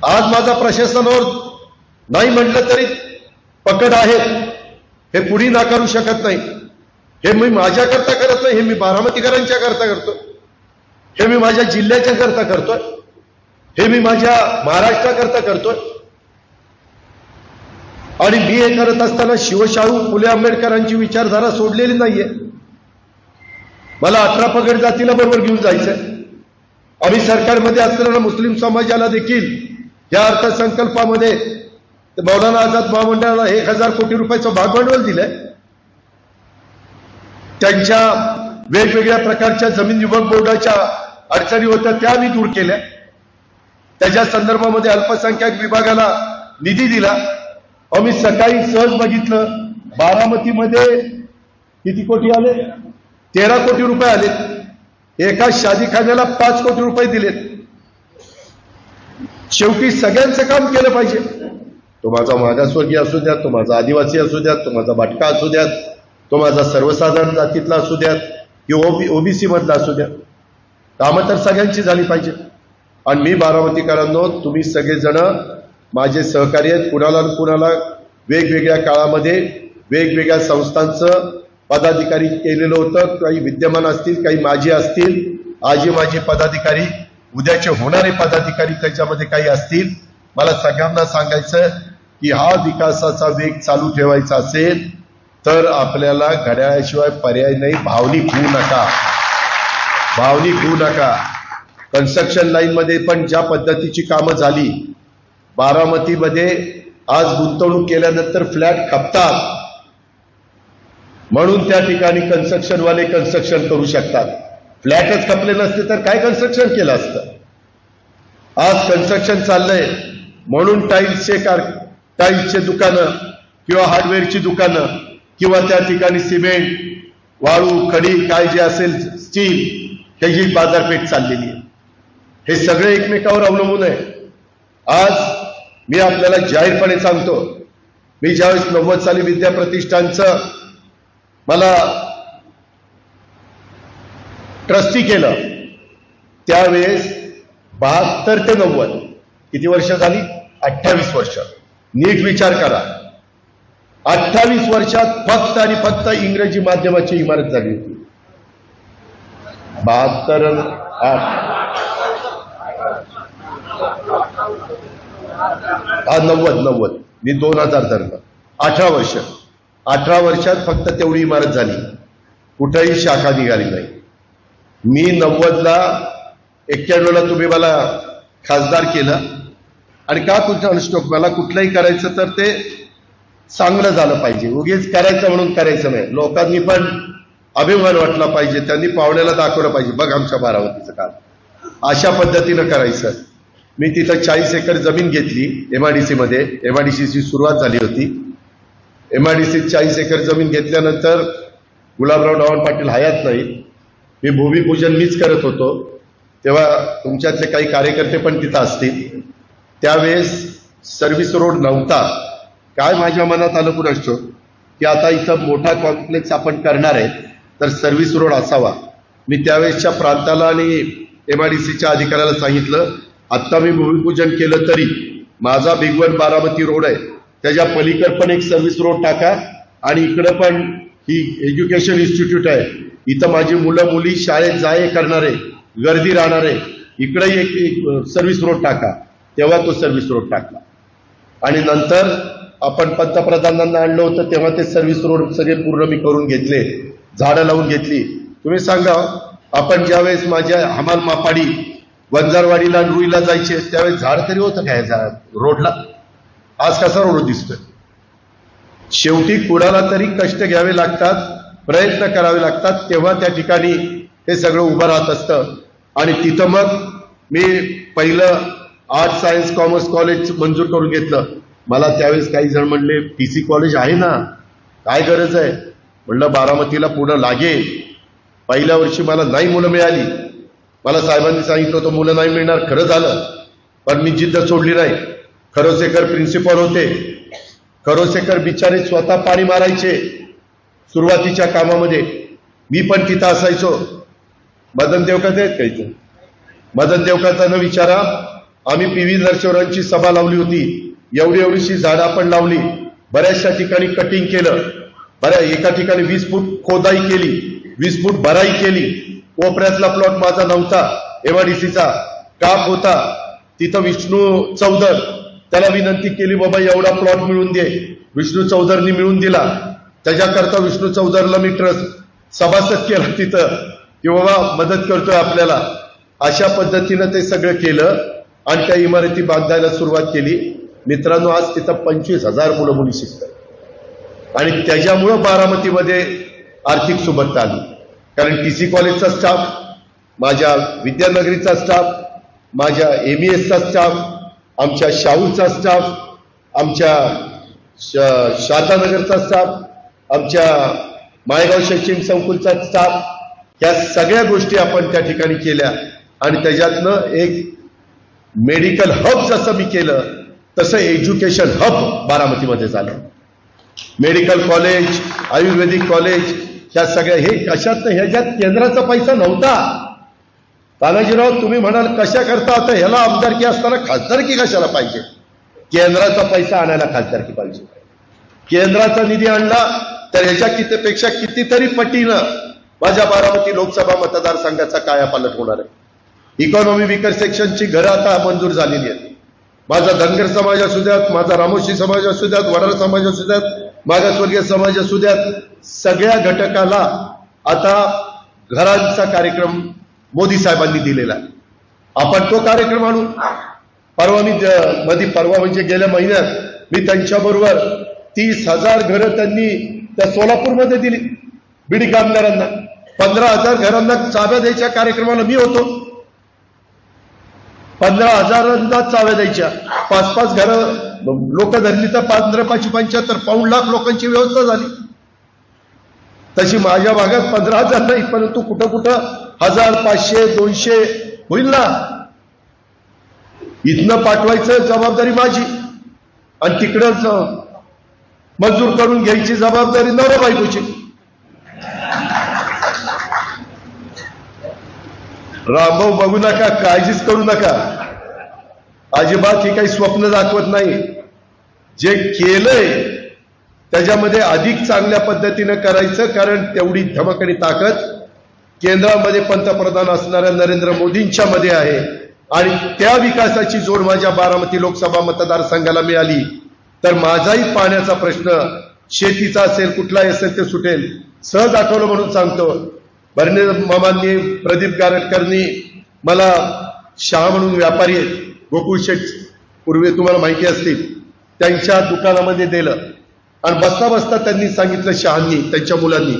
आज माझा प्रशासनावर नाही म्हटलं तरी पकड आहे, हे कुणी नाकारू शकत नाही। हे मी माझ्याकरता करत नाही, हे मी बारामतीकरांच्या करता करतो, हे मी माझ्या जिल्ह्याच्या करता करतोय, हे मी माझ्या महाराष्ट्राकरता करतोय। आणि मी हे करत असताना शिवशाहू फुले आंबेडकरांची विचारधारा सोडलेली नाहीये। मला 18 पगड जातीला बरोबर घेऊन जायचंय। आम्ही सरकारमध्ये असताना मुस्लिम समाजाला देखील या अर्थसंकल्पामध्ये मौलाना आझाद महामंडळाला 1000 कोटी रुपयाचं भागभांडवल दिलंय। त्यांच्या वेगवेगळ्या प्रकारच्या जमीन विभाग बोर्डाच्या अडचणी होत्या त्या मी दूर केल्या। त्याच्या संदर्भामध्ये अल्पसंख्याक विभागाला निधी दिला। आम्ही सकाळी सहज बघितलं, बारामतीमध्ये किती कोटी आले? 13 कोटी रुपये आले। एका शादीखान्याला 5 कोटी रुपये दिलेत। शेवटी सगळ्यांचं काम केलं पाहिजे। तो माझा मागासवर्गीय असू द्या, तो माझा आदिवासी असू द्या, तो माझा भाटका असू द्या, तो माझा सर्वसाधारण जातीतला असू द्या किंवा ओबीसी मधला असू द्या, कामं तर सगळ्यांची झाली पाहिजे। आणि मी बारामतीकरांनो, तुम्ही सगळेजण माझे सहकारी आहेत। कुणाला वेगवेगळ्या काळामध्ये वेगवेगळ्या संस्थांचं पदाधिकारी केलेलं होतं, काही विद्यमान असतील, काही माजी असतील, आजी माजी पदाधिकारी, उद्याचे होणारे पदाधिकारी त्याच्यामध्ये काही असतील। मला सगळ्यांना सांगायचं की हा विकासाचा वेग चालू ठेवायचा असेल तर आपल्याला घड्याळाशिवाय पर्याय नाही। भावनिक होऊ नका, भावनिक होऊ नका। कन्स्ट्रक्शन लाईन मध्ये पण ज्या पद्धतीची कामं झाली, बारामतीमध्ये आज गुंतवणूक केल्यानंतर फ्लॅट खपतात म्हणून त्या ठिकाणी कन्स्ट्रक्शनवाले कन्स्ट्रक्शन करू शकतात। फ्लॅटच खपले नसते तर काय कन्स्ट्रक्शन केलं असतं? आज कन्स्ट्रक्शन चाललंय म्हणून टाईल्सचे दुकानं किंवा हार्डवेअरची दुकानं किंवा त्या ठिकाणी सिमेंट, वाळू, खडी काय जे असेल, स्टील, ह्याची बाजारपेठ चाललेली आहे। हे सगळे एकमेकावर अवलंबून आहे। आज मी आपल्याला जाहीरपणे सांगतो, मी ज्यावेळेस 90 साली विद्या प्रतिष्ठानचं मला ट्रस्टी केलं त्यावेळेस 72 ते 90 किती वर्ष झाली? 28 वर्ष। नीट विचार करा, 28 वर्षात फक्त आणि फक्त इंग्रजी माध्यमाची इमारत झाली होती। 72 90 मी 2000 धरलं, 18 वर्षात फक्त तेवढी इमारत झाली, कुठेही शाखा निघाली नाही। मी 90ला 91ला तुम्ही मला खासदार केलं आणि का तुमचा अनुष्ठोक, मला कुठलंही करायचं तर ते चांगलं झालं पाहिजे, उगीच करायचं म्हणून करायचं नाही। लोकांनी पण अभिमान वाटला पाहिजे, त्यांनी पाहुण्याला दाखवलं पाहिजे, बघ आमच्या बारामतीचं काम, अशा पद्धतीनं करायचं। मी तिथं 40 एकर जमीन घेतली MIDC मध्ये. MIDCची सुरुवात झाली होती. MIDCत 40 एकर जमीन घेतल्यानंतर गुलाबराव डावण पाटील हयात नाही, मी भूमिपूजन मीच करत होतो. तेव्हा तुमच्यातले काही कार्यकर्ते पण तिथं असतील. त्यावेळेस सर्व्हिस रोड नव्हता. काय माझ्या मनात आलं कुणास ठाऊक की आता इथं मोठा कॉम्प्लेक्स आपण करणार आहे तर सर्व्हिस रोड असावा. मी त्यावेळेसच्या प्रांताला आणि MIDCच्या अधिकाऱ्याला सांगितलं, आत्ता मी भूमिपूजन केलं तरी माझा भिगवण बारामती रोड आहे, त्याच्या पलीकडे पण एक सर्व्हिस रोड टाका आणि इकडं पण ही एज्युकेशन इन्स्टिट्यूट आहे, इथं माझी मुलं मुली शाळेत जाय करणारे, गर्दी राहणारे, इकडेही एक सर्व्हिस रोड टाका. तेव्हा तो सर्व्हिस रोड टाकला. आणि नंतर आपण पंतप्रधानांना आणलं होतं तेव्हा ते सर्व्हिस रोड सगळे पूर्ण मी करून घेतले, झाडं लावून घेतली. तुम्ही सांगा, आपण ज्यावेळेस माझ्या हमाल मापाडी वंजारवाडीला आणि रुईला जायचे त्यावेळेस झाड तरी होतं काय रोडला? आज कसा रोड दिसतोय? शेवटी कुणाला तरी कष्ट घ्यावे लागतात, प्रयत्न करावे लागतात, तेव्हा त्या ठिकाणी हे सगळं उभं राहत असतं. आणि तिथं मग मी पहिलं आर्ट सायन्स कॉमर्स कॉलेज मंजूर करून घेतलं. मला त्यावेळेस काही जण म्हणले PC कॉलेज आहे ना, काय गरज आहे? म्हणलं बारामतीला पुढं लागेल. पहिल्या वर्षी मला नाही मुलं मिळाली. मला साहेबांनी सांगितलं होतं मुलं नाही मिळणार, खरं झालं. पण मी जिद्द सोडली नाही. खरोसेकर प्रिन्सिपल होते. खरोसेकर बिचारे स्वतः पाणी मारायचे सुरुवातीच्या कामामध्ये, मी पण तिथं असायचो. मदन देवकाचे आहेत का इथं? मदन देवकाचा विचारा, आम्ही PV नरशिवरांची सभा लावली होती. एवढीशी झाडं आपण लावली, बऱ्याचशा ठिकाणी कटिंग केलं, एका ठिकाणी 20 फूट खोदाई केली, 20 फूट भराई केली. कोपऱ्यातला प्लॉट माझा नव्हता, MIDCचा काप होता. तिथं विष्णू चौधर, त्याला विनंती केली, बाबा एवढा प्लॉट मिळून दे. विष्णू चौधरनी मिळून दिला. त्याच्याकरता विष्णू चौधरला मी ट्रस्ट सभासद केला तिथं, की बाबा मदत करतोय आपल्याला. अशा पद्धतीनं ते सगळं केलं आणि त्या इमारती बांधायला सुरुवात केली. मित्रांनो, आज तिथं 25,000 मुलं मुली शिकतात आणि त्याच्यामुळं बारामतीमध्ये आर्थिक सुबत्ता आली. कारण TC कॉलेजचा स्टाफ, माझ्या विद्यानगरीचा स्टाफ, माझ्या MESचा स्टाफ, आमच्या शाहूचा स्टाफ, आमच्या शारदानगरचा स्टाफ, आमच्या माळेगाव शैक्षणिक संकुलचा स्टाफ, या सगळ्या गोष्टी आपण त्या ठिकाणी केल्या. आणि त्याच्यातनं एक मेडिकल हब जसं मी केलं तसं एज्युकेशन हब बारामतीमध्ये झालं. मेडिकल कॉलेज, आयुर्वेदिक कॉलेज, ह्या सगळ्या हे कशात? ह्याच्यात केंद्राचा पैसा नव्हता. तानाजीराव, तुम्ही म्हणाल कशा करता? आता ह्याला आमदारकी असताना खासदारकी कशाला पाहिजे? केंद्राचा पैसा आणायला खासदारकी पाहिजे. केंद्राचा निधी आणला तर ह्याच्या कितीपेक्षा कितीतरी पटीनं माझ्या बारामती लोकसभा मतदारसंघाचा कायापालट होणार आहे. इकॉनॉमी विकर सेक्शनची घरं आता मंजूर झालेली आहेत. माझा धनगर समाज असू द्यात, माझा रामोशी समाज असू द्यात, वडार समाज असू द्यात, मागासवर्गीय समाज असू द्यात, सगळ्या घटकाला आता घरांचा कार्यक्रम मोदी साहेबांनी दिलेला आहे. आपण तो कार्यक्रम आणू. परवा म्हणजे गेल्या महिन्यात मी त्यांच्याबरोबर 30,000 घरं त्यांनी त्या सोलापूरमध्ये दिली बीडी कामगारांना. 15,000 घरांना चाव्या द्यायच्या कार्यक्रमाला मी होतो. 15,000 चाव्या द्यायच्या. 5-5 घरं लोक धरली तर 15-75 पाऊण लाख लोकांची व्यवस्था झाली. तशी माझ्या भागात 15,000 नाही, परंतु कुठं कुठं 1000, 500, 200 होईल ना. इथनं पाठवायचं जबाबदारी माझी आणि तिकडंच मंजूर करून घ्यायची जबाबदारी नवरा बायकोची. रामभाऊ बघू नका, काळजीच करू नका. अजिबात ही काही स्वप्न दाखवत नाही. जे केलंय त्याच्यामध्ये अधिक चांगल्या पद्धतीनं करायचं, कारण तेवढी धमक आणि ताकद केंद्रामध्ये पंतप्रधान असणाऱ्या नरेंद्र मोदींच्या मध्ये आहे. आणि त्या विकासाची जोड माझ्या बारामती लोकसभा मतदारसंघाला मिळाली तर माझाही पाण्याचा प्रश्न, शेतीचा असेल, कुठलाही असेल ते सुटेल. सहज आठवलं म्हणून सांगतो, बर्णे मामांनी, प्रदीप गारटकरनी मला शहा म्हणून व्यापारी आहेत, गोकुळ शेठ पूर्वी तुम्हाला माहिती असतील, त्यांच्या दुकानामध्ये दिलं आणि बसता बसता त्यांनी सांगितलं, शहांनी त्यांच्या मुलांनी,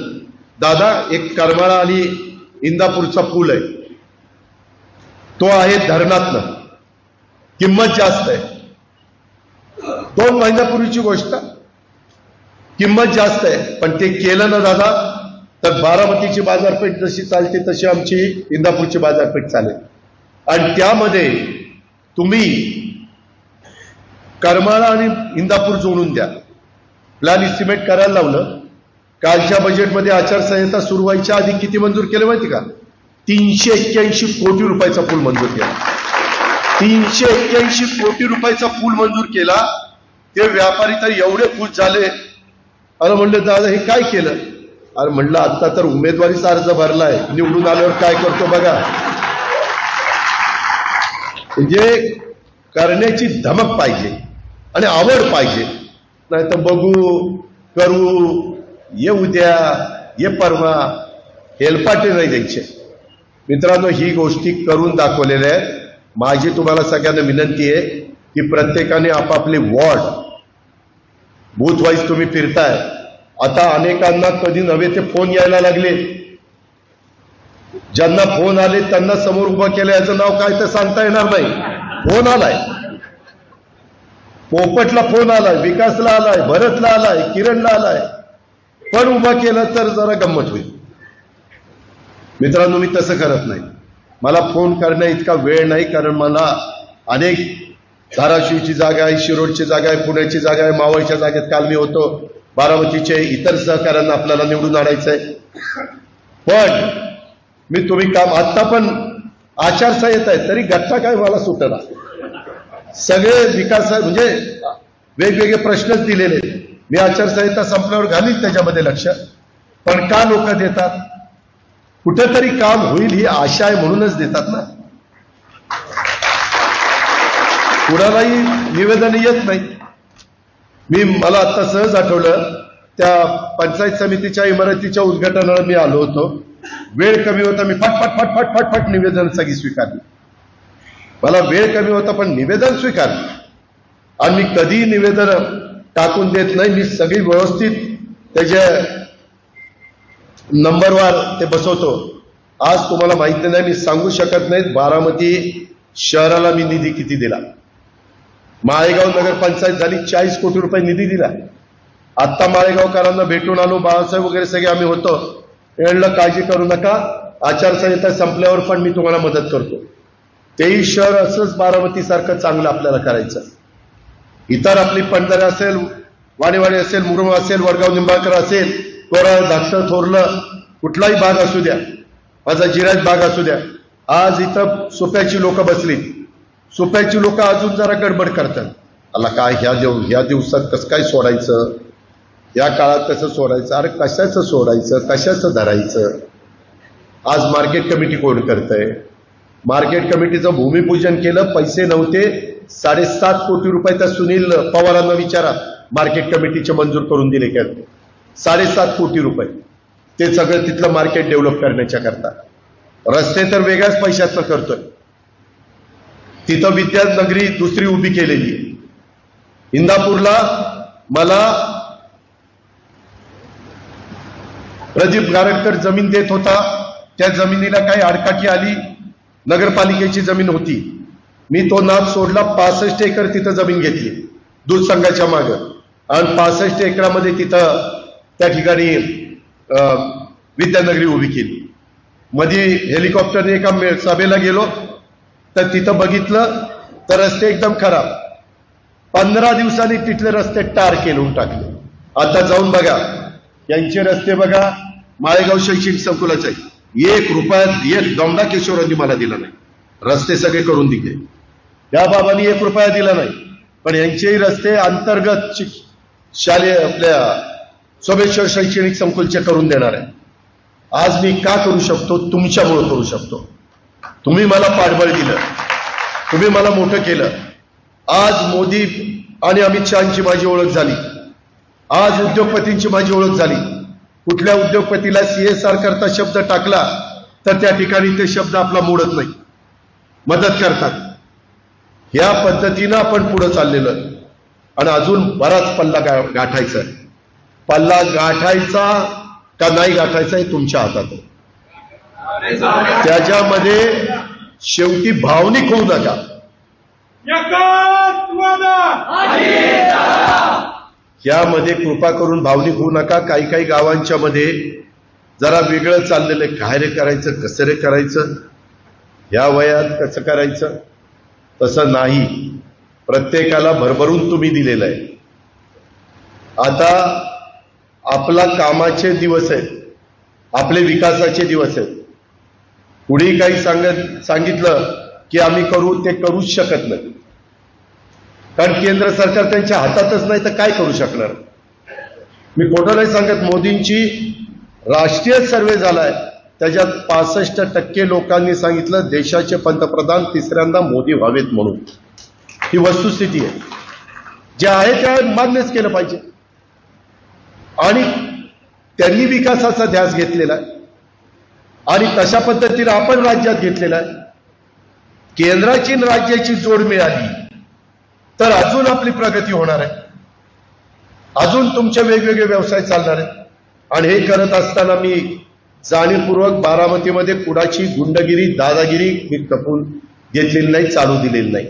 दादा एक करमाळा आणि इंदापूरचा पूल आहे, तो आहे धरणातनं, किंमत जास्त आहे. 2 महिन्यापूर्वीची गोष्ट, किंमत जास्त आहे. पण ते केलं ना दादा, तर बारामतीची बाजारपेठ जशी चालते तशी आमची इंदापूरची बाजारपेठ चालेल. आणि त्यामध्ये तुम्ही करमाळा आणि इंदापूर जोडून द्या. प्लॅन इस्टिमेट करायला लावलं. कालच्या बजेटमध्ये आचारसंहिता सुरू व्हायच्या आधी किती मंजूर केलं माहिती का? 381 कोटी रुपयाचा पूल मंजूर केला. 381 कोटी रुपयाचा पूल मंजूर केला. ते व्यापारी तर एवढे खुश झाले. अरे म्हणलं दादा हे काय केलं? अरे म्हणलं आता तर उमेदवारीचा अर्ज भरलाय, निवडून आल्यावर काय करतो बघा. म्हणजे करण्याची धमक पाहिजे आणि आवड पाहिजे. नाही तर बघू, करू, ये उद्या, ये परवा, हेलपाटे नाही द्यायचे. मित्रांनो, ही गोष्टी करून दाखवलेल्या आहेत. माझी तुम्हाला सगळ्यांना विनंती आहे की प्रत्येकाने आपापले वॉर्ड बूथ वाईज तुम्ही फिरताय. आता अनेकांना कधी नव्हे ते फोन यायला लागले. ज्यांना फोन आले त्यांना समोर उभं केलं. याचं नाव काय ते सांगता येणार नाही. फोन आलाय, पोपटला फोन आलाय, विकासला आलाय, भरतला आलाय, किरणला आलाय. पण उभा केलं तर जरा गंमत होईल. मित्रांनो, मी तसं करत नाही. मला फोन करण्या इतका वेळ नाही, कारण मला अनेक धाराशिवची जागा आहे, शिरोडची जागा आहे, पुण्याची जागा आहे, मावळच्या जागेत काल मी होतो. बारामतीचे इतर सहकाऱ्यांना आपल्याला निवडून आणायचंय. पण मी तुम्ही काम, आत्ता पण आचारसंहिता आहे तरी गट्टा काय मला सुटला. सगळे विकास म्हणजे वेगवेगळे प्रश्नच दिलेले. मी आचारसंहिता संपल्यावर घालील त्याच्यामध्ये लक्ष. पण का लोक देतात? कुठेतरी काम होईल ही आशा आहे म्हणूनच देतात ना. कुणालाही निवेदन येत नाही. मला आता सहज आठवलं, त्या पंचायत समितीच्या इमारतीच्या उद्घाटनाला मी आलो होतो. वेळ कमी होता, मी फटफट निवेदन सगळी स्वीकारली. मला वेळ कमी होता पण निवेदन स्वीकारली. आणि मी कधी निवेदन टाकून देत नाही. मी सगळी व्यवस्थित त्याच्या नंबरवर ते बसवतो. आज तुम्हाला माहिती नाही, मी सांगू शकत नाही बारामती शहराला मी निधी किती दिला. माळेगाव नगरपंचायत झाली, 40 कोटी रुपये निधी दिला. आत्ता माळेगावकरांना भेटून आलो, बाळासाहेब वगैरे सगळे आम्ही होतो. म्हणलं काळजी करू नका, आचारसंहिता संपल्यावर पण मी तुम्हाला मदत करतो. तेही शहर असंच बारामतीसारखं चांगलं आपल्याला करायचं. इतर आपली पंढरा असेल, वाडेवाडी असेल, मुरुम असेल, वडगाव निंबाळकर असेल, कोराळ, धाकट, थोरलं, कुठलाही भाग असू द्या, माझा जिराज भाग असू द्या. आज इथं सुप्याची लोक बसली. सुप्याची लोक अजून जरा गडबड करतात. अला काय ह्या दिवसात कसं काय सोडायचं, या काळात कसं सोडायचं. अरे कशाचं सोडायचं, कशाचं धरायचं. आज मार्केट कमिटी कोण करतंय? मार्केट कमिटीचं भूमिपूजन केलं, पैसे नव्हते. 7.5 कोटी रुपये त्या सुनील पवारांना विचारा, मार्केट कमिटीचे मंजूर करून दिले का? 7.5 कोटी रुपये. ते सगळं तिथलं मार्केट डेव्हलप करण्याच्या करता. रस्ते तर वेगळ्याच पैशातनं करतोय. तिथं विद्यानगरी दुसरी उभी केलेली आहे. इंदापूरला मला प्रदीप गारटकर जमीन देत होता. त्या जमिनीला काही आडकाठी आली. नगरपालिकेची जमीन होती. मी तो नाद सोडला. 65 एकर तिथं जमीन घेतली दूध संघाच्या मागं. आणि 65 एकरामध्ये तिथं त्या ठिकाणी विद्यानगरी उभी केली. मध्ये हेलिकॉप्टरने एका सभेला गेलो तर तिथं बघितलं तर रस्ते एकदम खराब. 15 दिवसांनी तिथले रस्ते टार केलून टाकले. आता जाऊन बघा, यांचे रस्ते बघा. माळेगाव शैक्षणिक संकुलाचे 1 रुपयात 1 दौंडा किशोरांनी मला दिला नाही. रस्ते सगळे करून दिले. या बाबांनी 1 रुपया दिला नाही. पण यांचेही रस्ते अंतर्गत शालेय आपल्या सोमेश्वर शैक्षणिक संकुलचे करून देणार आहे. आज मी का करू शकतो? तुमच्यामुळे करू शकतो. तुम्ही मला पाठबळ दिलं, तुम्ही मला मोठं केलं. आज मोदी आणि अमित शहाची माझी ओळख झाली. आज उद्योगपतींची माझी ओळख झाली. कुठल्या उद्योगपतीला CSR करता शब्द टाकला तर त्या ठिकाणी ते शब्द आपला मोडत नाही, मदत करतात. या पद्धतीनं आपण पुढे चाललेलो आणि अजून बराच पल्ला गाठायचा आहे. पल्ला गाठायचा का नाही गाठायचा हे तुमच्या हातात आहे. त्याच्यामध्ये शेवटी भावनिक होऊ नका. यामध्ये कृपा करून भावनिक होऊ नका. काही काही गावांच्या मध्ये जरा वेगळं चाललेलं आहे. काय रे करायचं, कसं रे करायचं, या वयात कसं करायचं, तसं नाही. प्रत्येकाला भरभरून तुम्ही दिलेलं आहे. आता आपला कामाचे दिवस आहेत, आपले विकासाचे दिवस आहेत. कुणी काही सांगितलं की आम्ही करू, ते करूच शकत नाही. कारण केंद्र सरकार त्यांच्या हातातच नाही तर काय करू शकणार. मी खोटं नाही सांगत. मोदींची राष्ट्रीय सर्वे झालाय, त्याच्यात 65% लोकांनी सांगितलं देशाचे पंतप्रधान तिसऱ्यांदा मोदी व्हावेत म्हणून. ही वस्तुस्थिती आहे. जे आहे त्या मान्यच केलं पाहिजे. आणि त्यांनी विकासाचा ध्यास घेतलेला आहे आणि तशा पद्धतीने आपण राज्यात घेतलेला आहे. केंद्राची आणि राज्याची जोड मिळाली तर अजून आपली प्रगती होणार आहे, अजून तुमचे वेगवेगळे व्यवसाय चालणार आहेत. आणि हे करत असताना मी जाणीवपूर्वक बारामतीमध्ये कुणाची गुंडगिरी, दादागिरी मी खपून घेतलेली नाही, चालू दिलेली नाही.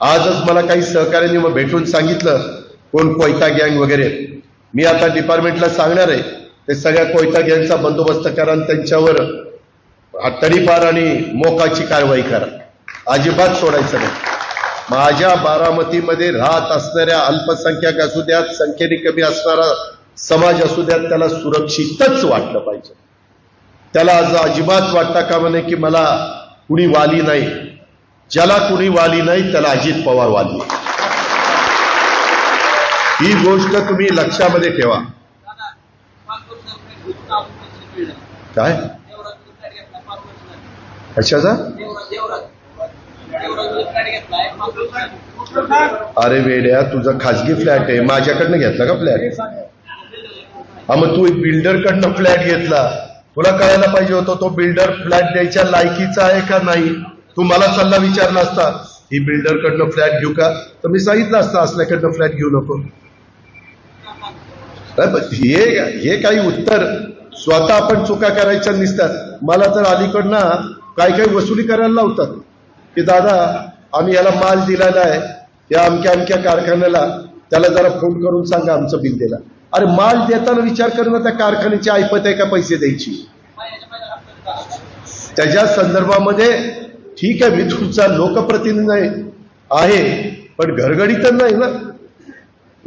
आजच मला काही सहकार्यांनी मग भेटून सांगितलं कोण कोयता गँग वगैरे. मी आता डिपार्टमेंटला सांगणार आहे ते सगळ्या कोयता गँगचा बंदोबस्त करा आणि त्यांच्यावर तडीपार आणि मोकाची कारवाई करा. अजिबात सोडायचं नाही. माझ्या बारामतीमध्ये राहत असणाऱ्या अल्पसंख्याक असू द्यात, संख्येने कमी असणारा समाज असू द्यात, त्याला सुरक्षितच वाटलं पाहिजे. त्याला आज अजिबात वाटता कामा नये की मला कुणी वाली नाही. ज्याला कुणी वाली नाही त्याला अजित पवार वाली. ही गोष्ट तुम्ही लक्षामध्ये ठेवा. काय कशाचा? अरे वेड्या, तुझा खाजगी फ्लॅट आहे, माझ्याकडनं घेतला का फ्लॅट? हा, मग तू बिल्डरकडनं फ्लॅट घेतला, तुला कळायला पाहिजे होतं तो बिल्डर फ्लॅट द्यायच्या लायकीचा आहे का नाही. तू मला सल्ला विचारला असता ही बिल्डरकडनं फ्लॅट घेऊ का, तर मी सांगितलं असतं असल्याकडनं फ्लॅट घेऊ नको. हे काही उत्तर स्वतः आपण चुका करायच्या नसतात. मला तर अलीकडनं काही वसुली करायला लावतात की दादा आम्ही याला माल दिलेला आहे या अमक्या अमक्या कारखान्याला, त्याला जरा फोन करून सांगा आमचं बिल द्यायला. अरे माल देताना विचार करणं त्या कारखान्याची ऐपत आहे का पैसे द्यायची. त्याच्या संदर्भामध्ये ठीक आहे, मी तुमचा लोकप्रतिनिधी आहे, पण घरगडी तर नाही ना.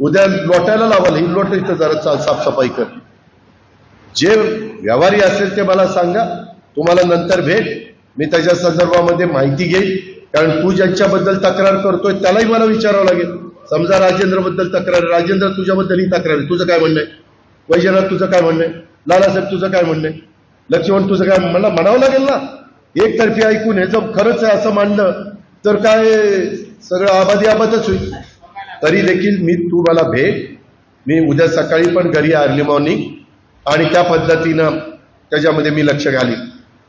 उद्या लोटायला लावाल, ही लोट इथं जरा साफसफाई कर. जे व्यवहारी असेल ते मला सांगा, तुम्हाला नंतर भेट, मी त्याच्या संदर्भामध्ये माहिती घेईल. कारण तू ज्यांच्याबद्दल तक्रार करतोय त्यालाही मला विचारावं लागेल. समजा राजेंद्र बद्दल तक्रार, राजेंद्र तुझ्याबद्दल ही तक्रार आहे, तुझं काय म्हणणं आहे? वैजनाथ तुझं काय म्हणणं आहे? लालासाहेब तुझं काय म्हणणं आहे? लक्ष्मण तुझं काय? मला म्हणावं लागेल ना. एकतर्फी ऐकून हे जर खरंच आहे असं मानलं तर काय सगळं आबादी आबादच होईल. तरी देखील तू मला भेट, मी उद्या सकाळी पण घरी अर्ली मॉर्निंग, आणि त्या पद्धतीनं त्याच्यामध्ये मी लक्ष घालीन.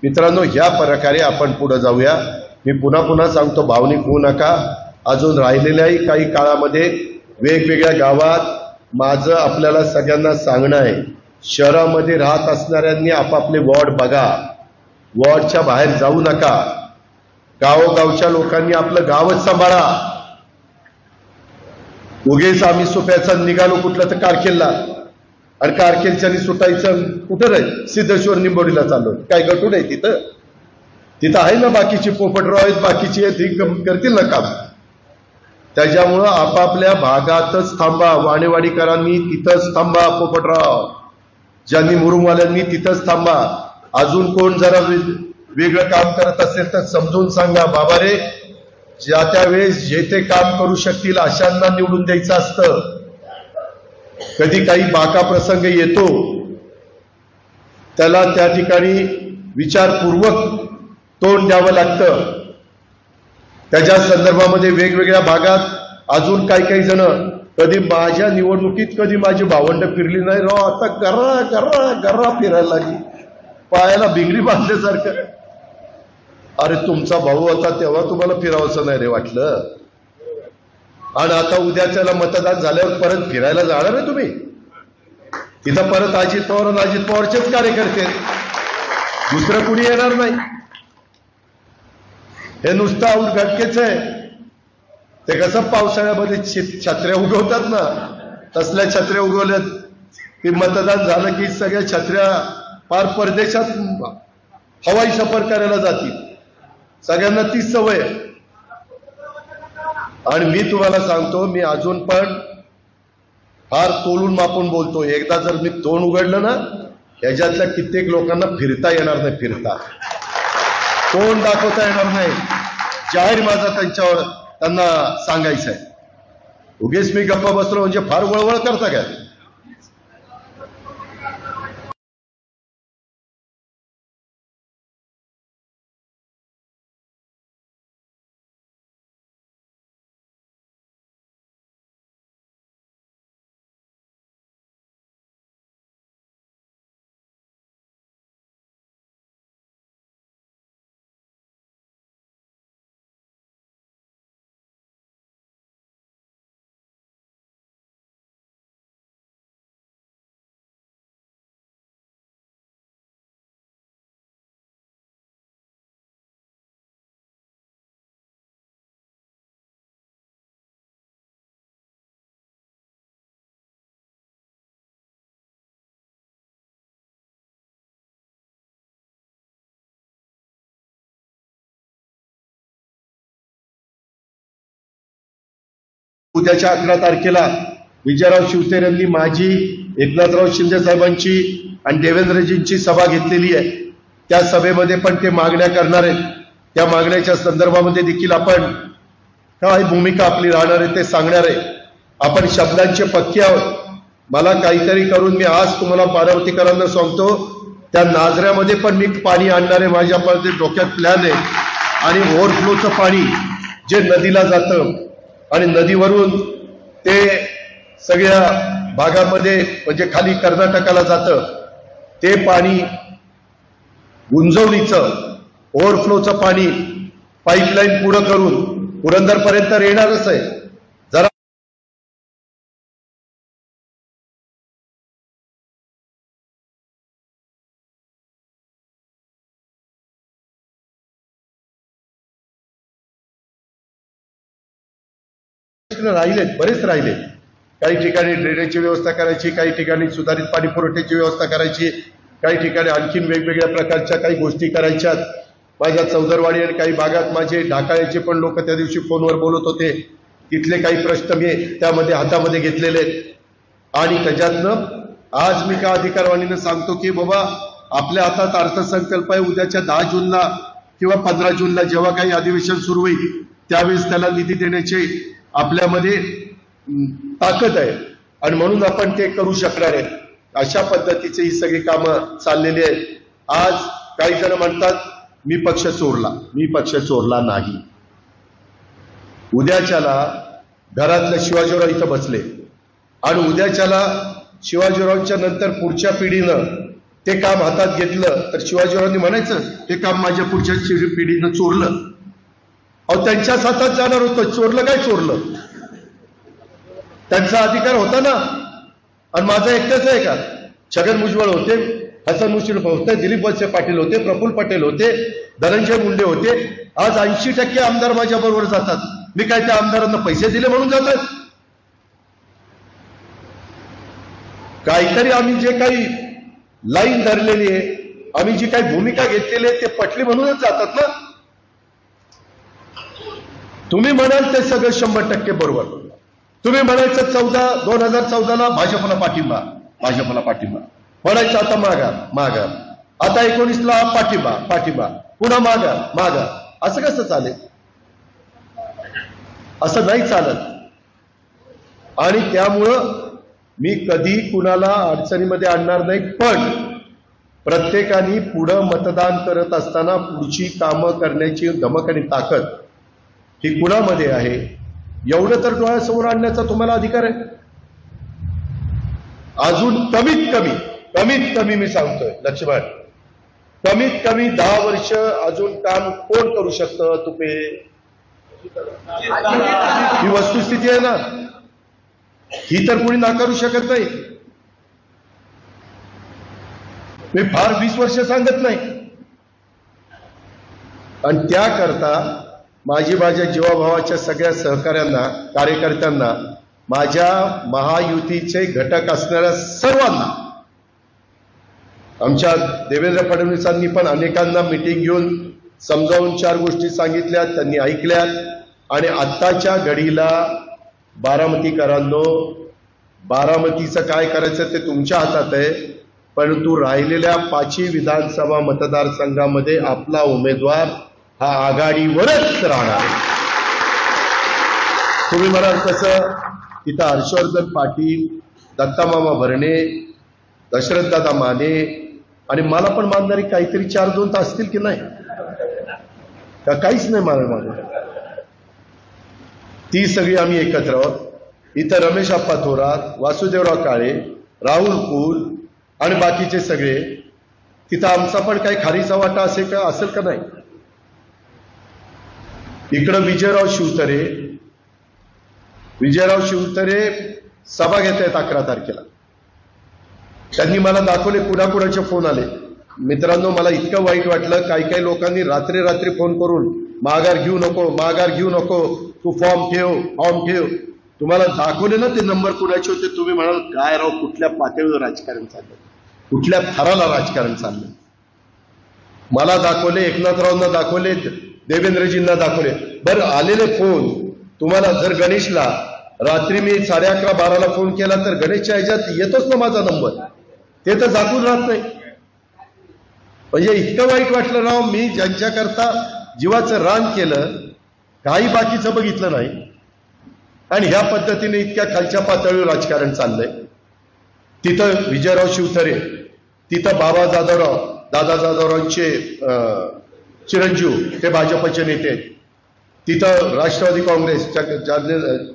मित्रांनो, ह्या प्रकारे आपण पुढे जाऊया. मी पुन्हा पुन्हा सांगतो, भावनिक होऊ नका. अजून राहिलेल्याही काही काळामध्ये वेगवेगळ्या गावात माझं आपल्याला सगळ्यांना सांगणं आहे, शहरामध्ये राहत असणाऱ्यांनी आपापले वॉर्ड बघा, वॉर्डच्या बाहेर जाऊ नका. गावोगावच्या लोकांनी आपलं गावच सांभाळा. उगेच आम्ही सुप्याचा निघालो कुठलं तर कारकेलला, आणि कारकेलच्यानी सुटायचं कुठं रे? सिद्धेश्वर निंबोडीला चाललो. काय गटून आहे तिथं? तिथं आहे ना बाकीची पोपटराव आहेत, बाकीची आहेत, करतील ना काम. त्याच्यामुळं आपापल्या भागातच थांबा. वाणेवाडीकरांनी तिथंच थांबा, पोपटराव ज्यांनी मुरुमवाल्यांनी तिथंच थांबा. अजून कोण जरा वेगळं काम करत असेल तर समजून सांगा. बाबा रे, ज्या त्यावेळेस जे ते काम करू शकतील अशांना निवडून द्यायचं असतं. कधी काही बाका प्रसंग येतो त्याला त्या ठिकाणी विचारपूर्वक तोंड द्यावं लागतं. त्याच्या संदर्भामध्ये वेगवेगळ्या भागात अजून काही जण, कधी माझ्या निवडणुकीत कधी माझी भावंड फिरली नाही राव, आता गर्रा गर्रा गर्रा फिरायला लागली, पायाला बिंगडी बांधल्यासारखं. अरे तुमचा भाऊ होता तेव्हा तुम्हाला फिरावंसं नाही रे वाटलं, आणि आता उद्याच्याला मतदान झाल्यावर परत फिरायला जाणार आहे तुम्ही? तिथं परत अजित पवार आणि अजित पवारचेच कार्यकर्ते, दुसरं कुणी येणार नाही. हे नुसतं उद्घाटकेच आहे. ते कसं पावसाळ्यामध्ये छत्र्या उगवतात ना, तसल्या छत्र्या उगवल्यात की मतदान झालं की सगळ्या छत्र्या पार परदेशात हवाई सफर करायला जातील. सगळ्यांना तीच सवय आहे. आणि मी तुम्हाला सांगतो, मी अजून पण फार तोलून मापून बोलतो. एकदा जर मी तोंड उघडलं ना, ह्याच्यातल्या कित्येक लोकांना फिरता येणार नाही. फिरता तोंड दाखवता येणार नाही. जाहीर माझा त्यांना सांगायचं आहे. उगीच मी गप्पा बसलो म्हणजे फार वळवळ करता काय? उद्याच्या 11 तारखेला विजयराव शिवसेनेंनी माझी, एकनाथराव शिंदे साहेबांची आणि देवेंद्रजींची सभा घेतलेली आहे. त्या सभेमध्ये पण ते मागण्या करणार आहेत. त्या मागण्याच्या संदर्भामध्ये देखील आपण काय भूमिका आपली राहणार आहे ते सांगणार आहे. आपण शब्दांचे पक्के आहोत. मला काहीतरी करून मी आज तुम्हाला बारामतीकरांना सांगतो, त्या नाझऱ्यामध्ये पण मी पाणी आणणार आहे. माझ्या डोक्यात प्लॅन आहे. आणि ओव्हरफ्लोचं पाणी जे नदीला जातं आणि नदीवरून ते सगळ्या भागामध्ये म्हणजे खाली कर्नाटकाला जातं, ते पाणी गुंजवणीचं ओव्हरफ्लोचं पाणी पाईपलाईन पुढं करून पुरंदरपर्यंत येणारच आहे. जरा राहिलेत, बरेच राहिले. काही ठिकाणी ड्रेनेजची व्यवस्था करायची, काही ठिकाणी सुधारित पाणी पुरवठ्याची व्यवस्था करायची, काही ठिकाणी आणखीन वेगवेगळ्या प्रकारच्या काही गोष्टी करायच्यात. माझ्या चौदरवाडी आणि काही भागात माझे ढाकाळ्याचे पण लोक त्या दिवशी फोनवर बोलत होते. तिथले काही प्रश्न मी त्यामध्ये हातामध्ये घेतलेले आहेत. आणि त्याच्यातनं आज मी का अधिकारवाणीनं सांगतो की बाबा, आपल्या हातात अर्थसंकल्प आहे. उद्याच्या 10 जूनला किंवा 15 जूनला जेव्हा काही अधिवेशन सुरू होईल त्यावेळेस त्याला निधी देण्याचे आपल्यामध्ये ताकद आहे आणि म्हणून आपण ते करू शकणार आहे. अशा पद्धतीची ही सगळी कामं चाललेली आहेत. आज काही जण म्हणतात मी पक्ष चोरला. मी पक्ष चोरला नाही. उद्याच्याला घरातल्या शिवाजीराव इथं बसले आणि उद्याच्याला शिवाजीरावांच्या नंतर पुढच्या पिढीनं ते काम हातात घेतलं तर शिवाजीरावांनी म्हणायचं ते काम माझ्या पुढच्या पिढीनं चोरलं. अहो, त्यांच्याच हातात जाणार होतं. चोरलं काय? चोरलं. त्यांचा अधिकार होता ना. आणि माझा एकटाच आहे का? छगन भुजबळ होते, हसन मुश्रीफ होते, दिलीप वळसे पाटील होते, प्रफुल्ल पटेल होते, धनंजय मुंडे होते. आज 80% आमदार माझ्या बरोबर जातात. मी काय त्या आमदारांना पैसे दिले म्हणून जातात? काहीतरी आम्ही जे काही लाईन धरलेली आहे, आम्ही जी काही भूमिका घेतलेली आहे ते पटली म्हणूनच जातात ना. तुम्ही म्हणाल ते सगळं 100% बरोबर. तुम्ही म्हणायचं 2014ला भाजपला पाठिंबा, भाजपला पाठिंबा म्हणायचं, आता मागा, आता 19ला पाठिंबा, पुन्हा मागा. असं कसं चालेल? असं नाही चालत. आणि त्यामुळं मी कधी कुणाला अडचणीमध्ये आणणार नाही. पण प्रत्येकाने पुढं मतदान करत असताना पुढची कामं करण्याची धमक आणि ताकद ही कुणामध्ये आहे एवढं तर डोळ्यासमोर आणण्याचा तुम्हाला अधिकार आहे. अजून कमीत कमी मी सांगतोय लक्ष्मण, कमीत कमी 10 वर्ष अजून काम कोण करू शकतं? तुपे ही वस्तुस्थिती आहे ना. ही तर कोणी नाकारू शकत नाही. मी फार 20 वर्ष सांगत नाही. आणि त्याकरता माझ्या जीवाभावाच्या सगळ्या सहकाऱ्यांना, कार्यकर्त्यांना, माझ्या महायुतीचे घटक असणाऱ्या सर्वांना, आमच्या देवेंद्र फडणवीसांनी पण अनेकांना मिटिंग घेऊन समजावून 4 गोष्टी सांगितल्या, त्यांनी ऐकल्यात. आणि आत्ताच्या घडीला बारामतीकरांनो, बारामतीचं काय करायचं ते तुमच्या हातात आहे, परंतु राहिलेल्या 5 विधानसभा मतदारसंघामध्ये आपला उमेदवार हा आघाडीवरच राहणार आहे. तुम्ही म्हणाल कसं, तिथं हर्षवर्धन पाटील, दत्तामामा भरणे, दशरथदादा माने आणि मला पण मानणारी काहीतरी 4-2 तर असतील की नाही का? काहीच नाही मानणार. ती सगळी आम्ही एकत्र आहोत. इथं रमेश आप्पा थोरात, वासुदेवराव काळे, राहुल कुल आणि बाकीचे सगळे, तिथं आमचा पण काही खारीचा वाटा असेल का नाही? इकडं विजयराव शिवतरे सभा घेत आहेत 11 तारखेला. त्यांनी मला दाखवले, कुणाकुणाचे फोन आले. मित्रांनो, मला इतकं वाईट वाटलं, काही लोकांनी रात्री फोन करून माघार घेऊ नको, तू फॉर्म ठेव. तुम्हाला दाखवले ना ते नंबर कुणाचे होते. तुम्ही म्हणाल काय राव, कुठल्या पातळीवर राजकारण चाललं, कुठल्या थराला राजकारण चाललं. मला दाखवले, एकनाथरावांना दाखवले, देवेंद्रजींना दाखवले. बरं, आलेले फोन तुम्हाला, जर गणेशला रात्री मी 11:30-12ला फोन केला तर गणेशच्या ह्याच्यात येतोच ना माझा नंबर, ते तर दाखवून राहत नाही. म्हणजे इतकं वाईट वाटलं राव, मी ज्यांच्याकरता जीवाचं रान केलं, काही बाकीचं बघितलं नाही, आणि ह्या पद्धतीने इतक्या खालच्या पातळीवर राजकारण चाललंय. तिथं विजयराव शिवतरे, तिथं दादा जाधवरावांचे चिरंजीव, ते भाजपचे नेते, तिथं राष्ट्रवादी काँग्रेस,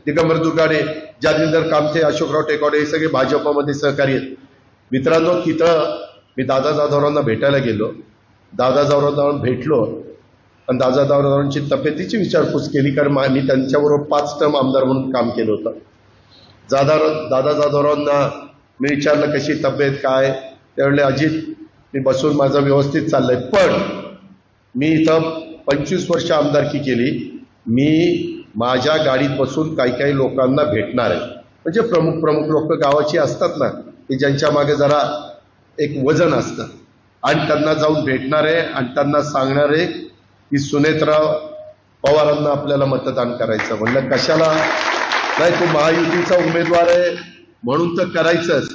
दिगंबर दुर्गाडे, जालिंदर कामथे, अशोकराव टेकवाडे हे सगळे भाजपमध्ये सहकारी आहेत. मित्रांनो, तिथं मी दादा जाधवरावांना भेटायला गेलो, दादा जाधवरावांना भेटलो आणि दादा जाधवरावांची तब्येतीची विचारपूस केली, कारण मी त्यांच्याबरोबर 5 टर्म आमदार म्हणून काम केलं होतं. दादा जाधवरावांना मी विचारलं कशी तब्येत काय, त्यावेळेला अजित मी बसून माझं व्यवस्थित चाललंय, पण मी इथं 25 वर्ष आमदारकी केली, मी माझ्या गाडीत बसून काही लोकांना भेटणार आहे. म्हणजे प्रमुख लोक गावाची असतात ना, की ज्यांच्या मागे जरा एक वजन असतं, आणि त्यांना जाऊन भेटणार आहे आणि त्यांना सांगणार आहे की सुनेत्राव पवारांना आपल्याला मतदान करायचं. म्हणलं कशाला नाही, तो महायुतीचा उमेदवार आहे म्हणून तर करायचंच.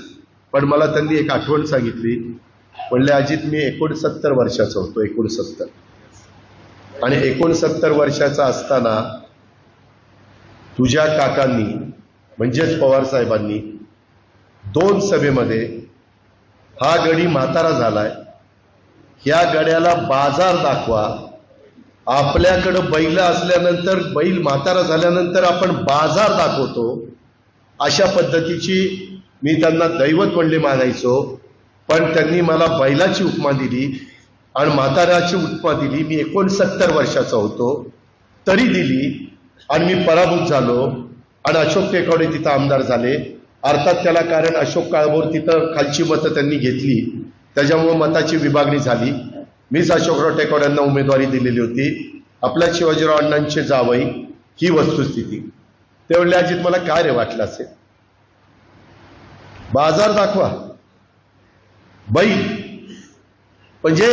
पण मला त्यांनी एक आठवण सांगितली. म्हणले अजित, मी 69 वर्षाचा होतो, 69, आणि 69 वर्षाचा असताना तुझ्या काकांनी म्हणजेच पवार साहेबांनी 2 सभेमध्ये हा गडी म्हातारा झालाय, ह्या गड्याला बाजार दाखवा, आपल्याकडं बैल असल्यानंतर, बैल म्हातारा झाल्यानंतर आपण बाजार दाखवतो, अशा पद्धतीची मी त्यांना दैवत म्हणले मागायचो. पण त्यांनी मला बैलाची उपमा दिली आणि म्हाताऱ्याची उपमा दिली. मी 69 वर्षाचा होतो तरी दिली, आणि मी पराभूत झालो, आणि अशोक टेकवाडे तिथं आमदार झाले. अर्थात त्याला कारण अशोक काळभोर तिथं खालची मतं त्यांनी घेतली, त्याच्यामुळे मताची विभागणी झाली. मीच अशोकराव टेकवाड्यांना उमेदवारी दिलेली होती, आपल्या शिवाजीराव अण्णांचे जावई, ही वस्तुस्थिती. ते म्हणले अजित, मला काय रे वाटलं असेल, बाजार दाखवा, बैल. म्हणजे